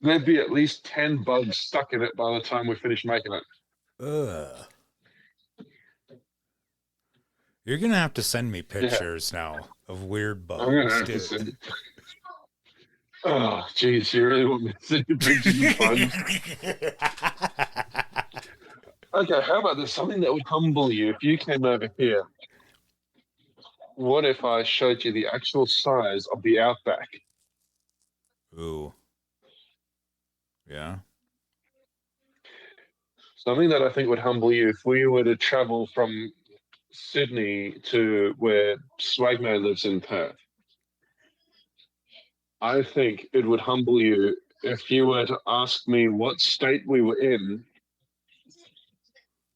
there'd be at least 10 bugs stuck in it by the time we finish making it. Ugh. You're going to have to send me pictures now of weird bugs. I'm gonna have to send. Oh, geez, you really want me to send you pictures of bugs? Okay, how about this? Something that would humble you if you came over here. What if I showed you the actual size of the outback? Ooh. Yeah. Something that I think would humble you if we were to travel from Sydney to where Swagmo lives in Perth. I think it would humble you if you were to ask me what state we were in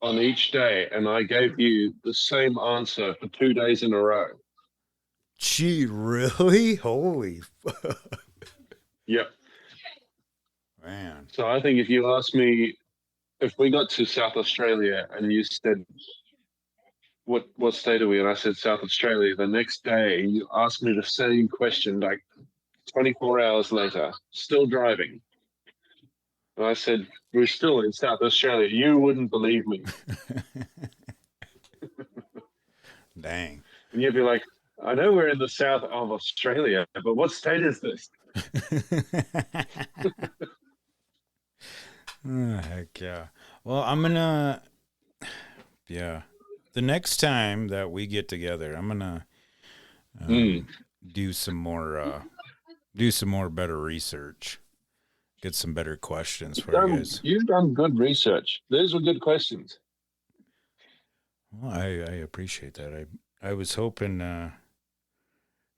on each day, and I gave you the same answer for 2 days in a row. Gee, really? Holy. Yep. Man. So I think if you ask me, if we got to South Australia and you said, what state are we? And I said South Australia. The next day, you asked me the same question, like 24 hours later, still driving. And I said, we're still in South Australia. You wouldn't believe me. Dang. And you'd be like, I know we're in the south of Australia, but what state is this? Oh, heck yeah. Well, I'm gonna, yeah. The next time that we get together, I'm gonna do some more better research. Get some better questions for you guys. You've done good research. Those were good questions. Well, I appreciate that. I was hoping,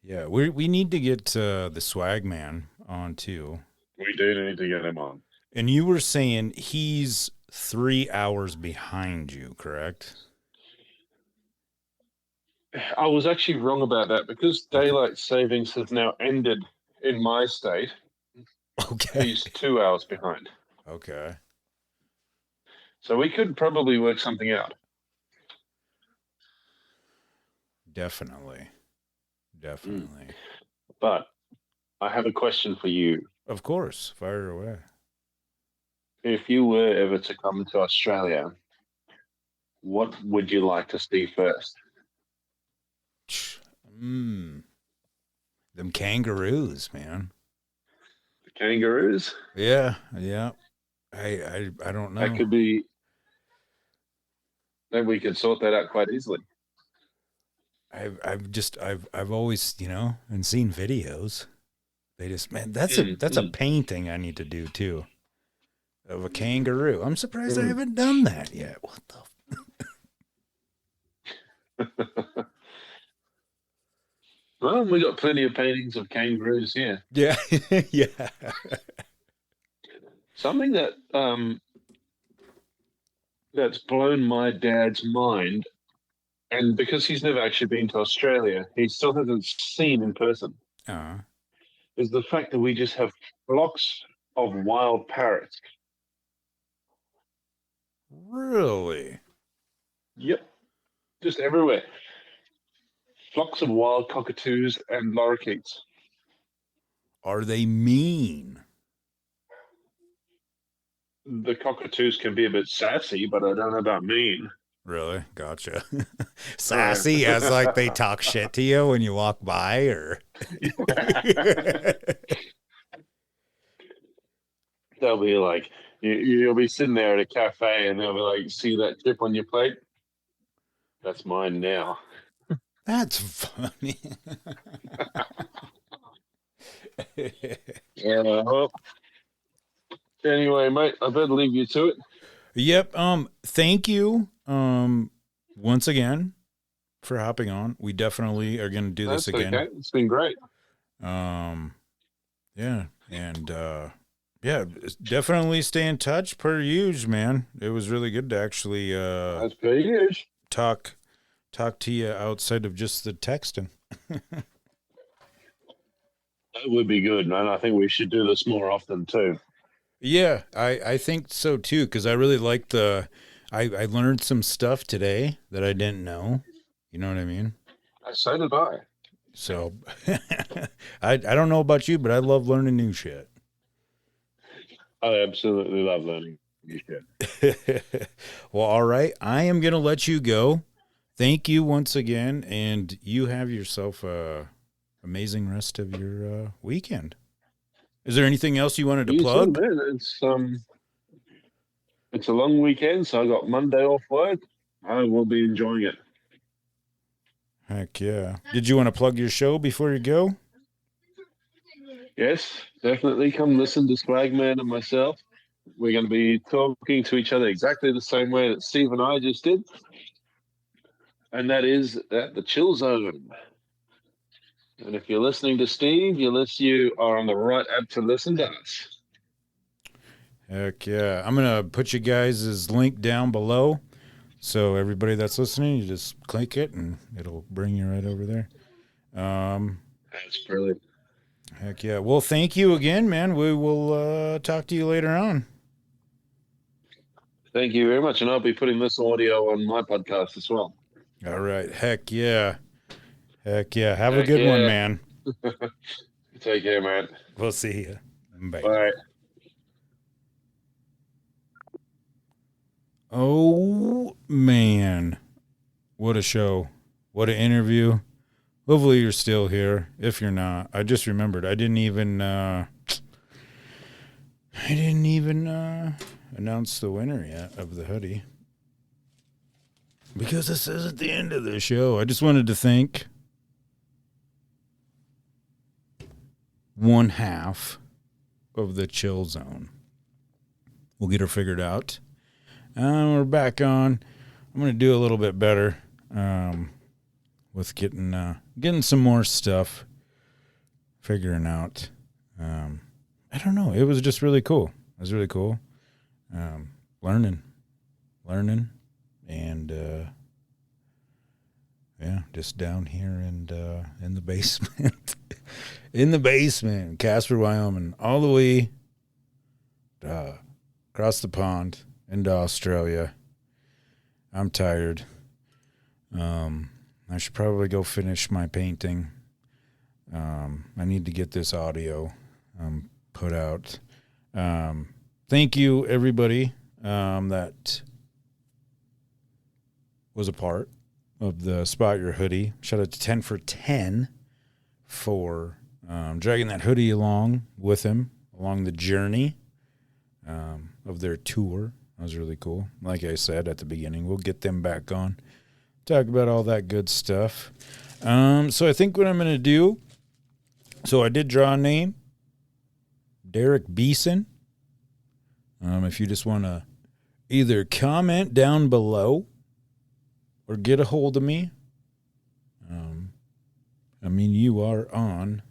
yeah, we need to get the swag man on too. We do need to get him on. And you were saying he's 3 hours behind you, correct? I was actually wrong about that because daylight savings has now ended in my state. Okay. He's 2 hours behind. Okay. So we could probably work something out. Definitely. But I have a question for you. Of course. Fire away. If you were ever to come to Australia, what would you like to see first? Them kangaroos, man. The kangaroos? Yeah. I don't know. That could be. Then we could sort that out quite easily. I've always, and seen videos. They just, man, that's a painting I need to do too. Of a kangaroo. I'm surprised I haven't done that yet. What the? Well, we got plenty of paintings of kangaroos here. Yeah, yeah. Something that that's blown my dad's mind, and because he's never actually been to Australia, he still hasn't seen in person. Is the fact that we just have flocks of wild parrots. Really? Yep. Just everywhere. Flocks of wild cockatoos and lorikeets. Are they mean? The cockatoos can be a bit sassy, but I don't know about mean. Really? Gotcha. Sassy as like they talk shit to you when you walk by, or? They'll be like, you'll be sitting there at a cafe and they'll be like, see that chip on your plate? That's mine now. That's funny. Well, anyway, mate, I better leave you to it. Yep. Thank you. Once again for hopping on. We definitely are going to do this again. Okay. It's been great. Yeah. And, yeah, definitely stay in touch per usual, man. It was really good to actually, that's per usual. Talk to you outside of just the texting. That would be good, man. I think we should do this more often too. Yeah, I think so too, because I really like I learned some stuff today that I didn't know. You know what I mean? So did I. So I don't know about you, but I love learning new shit. I absolutely love learning new shit. Well, all right. I am going to let you go. Thank you once again, and you have yourself a amazing rest of your weekend. Is there anything else you wanted to plug? Too, man. It's a long weekend, so I got Monday off work. I will be enjoying it. Heck yeah. Did you want to plug your show before you go? Yes, definitely come listen to Swagman and myself. We're going to be talking to each other exactly the same way that Steve and I just did. And that is at the Chill Zone. And if you're listening to Steve, you are on the right app to listen to us. Heck yeah. I'm going to put you guys' link down below. So everybody that's listening, you just click it and it'll bring you right over there. That's brilliant. Heck yeah. Well, thank you again, man. We will talk to you later on. Thank you very much. And I'll be putting this audio on my podcast as well. All right. Heck yeah. Heck yeah. Have a good one, man. Take care, man. We'll see you. Bye. Bye. Oh, man. What a show. What an interview. Hopefully you're still here. If you're not, I just remembered. I didn't even announce the winner yet of the hoodie. Because this is at the end of the show. I just wanted to thank one half of the Chill Zone. We'll get her figured out. We're back on. I'm going to do a little bit better with getting some more stuff, figuring out. I don't know. It was just really cool. It was really cool. Learning, and yeah, just down here and in the basement, in Casper, Wyoming, all the way across the pond into Australia. I'm tired. I should probably go finish my painting. I need to get this audio put out. Thank you, everybody that was a part of the Spot Your Hoodie. Shout out to 10 for 10 for dragging that hoodie along with him along the journey of their tour. That was really cool. Like I said at the beginning, we'll get them back on, talk about all that good stuff. So I think what I'm going to do, so I did draw a name, Derek Beeson. If you just want to either comment down below or get a hold of me. I mean, you are on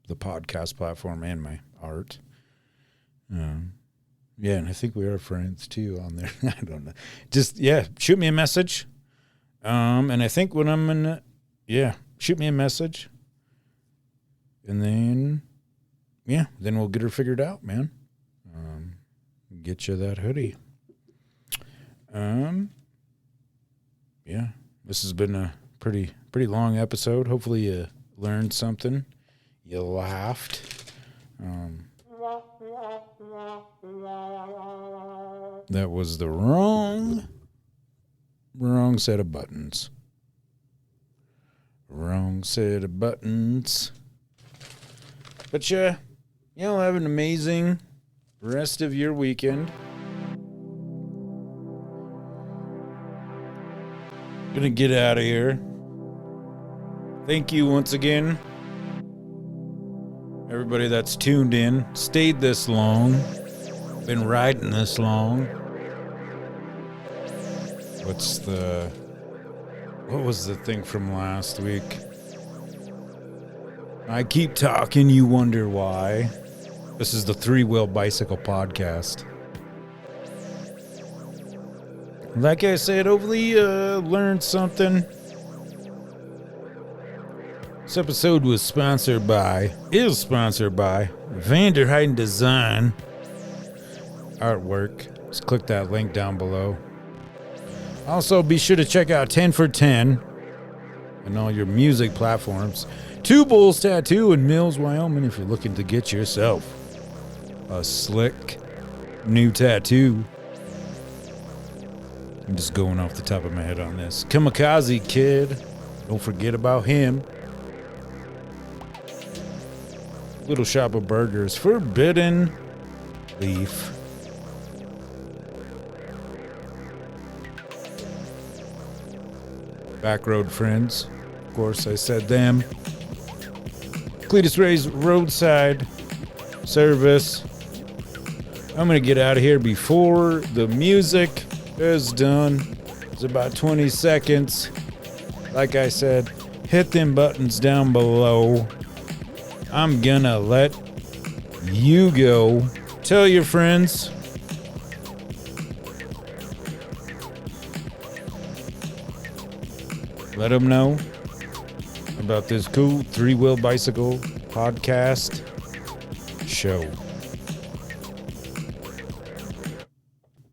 the podcast platform and my art. Yeah, and I think we are friends too on there. I don't know. Just, yeah, shoot me a message. And I think what I'm going to, shoot me a message. And then, then we'll get her figured out, man. Get you that hoodie. This has been a pretty long episode. Hopefully you learned something. You laughed. That was the wrong set of buttons. Wrong set of buttons. But y'all have an amazing rest of your weekend. Gonna get out of here. Thank you once again, everybody that's tuned in, stayed this long, been riding this long. What was the thing from last week? I keep talking, you wonder why. This is the Three Wheel Bicycle Podcast. Like I said, hopefully you learned something. This episode is sponsored by Vanderheiden Design Artwork. Just click that link down below. Also, be sure to check out 10 for 10 on all your music platforms. Two Bulls Tattoo in Mills, Wyoming, if you're looking to get yourself a slick new tattoo. I'm just going off the top of my head on this. Kamikaze Kid. Don't forget about him. Little Shop of Burgers. Forbidden Leaf. Backroad Friends. Of course, I said them. Cletus Ray's Roadside Service. I'm going to get out of here before the music is done. It's about 20 seconds. Like I said, hit them buttons down below. I'm gonna let you go. Tell your friends. Let them know about this cool three-wheel bicycle podcast show.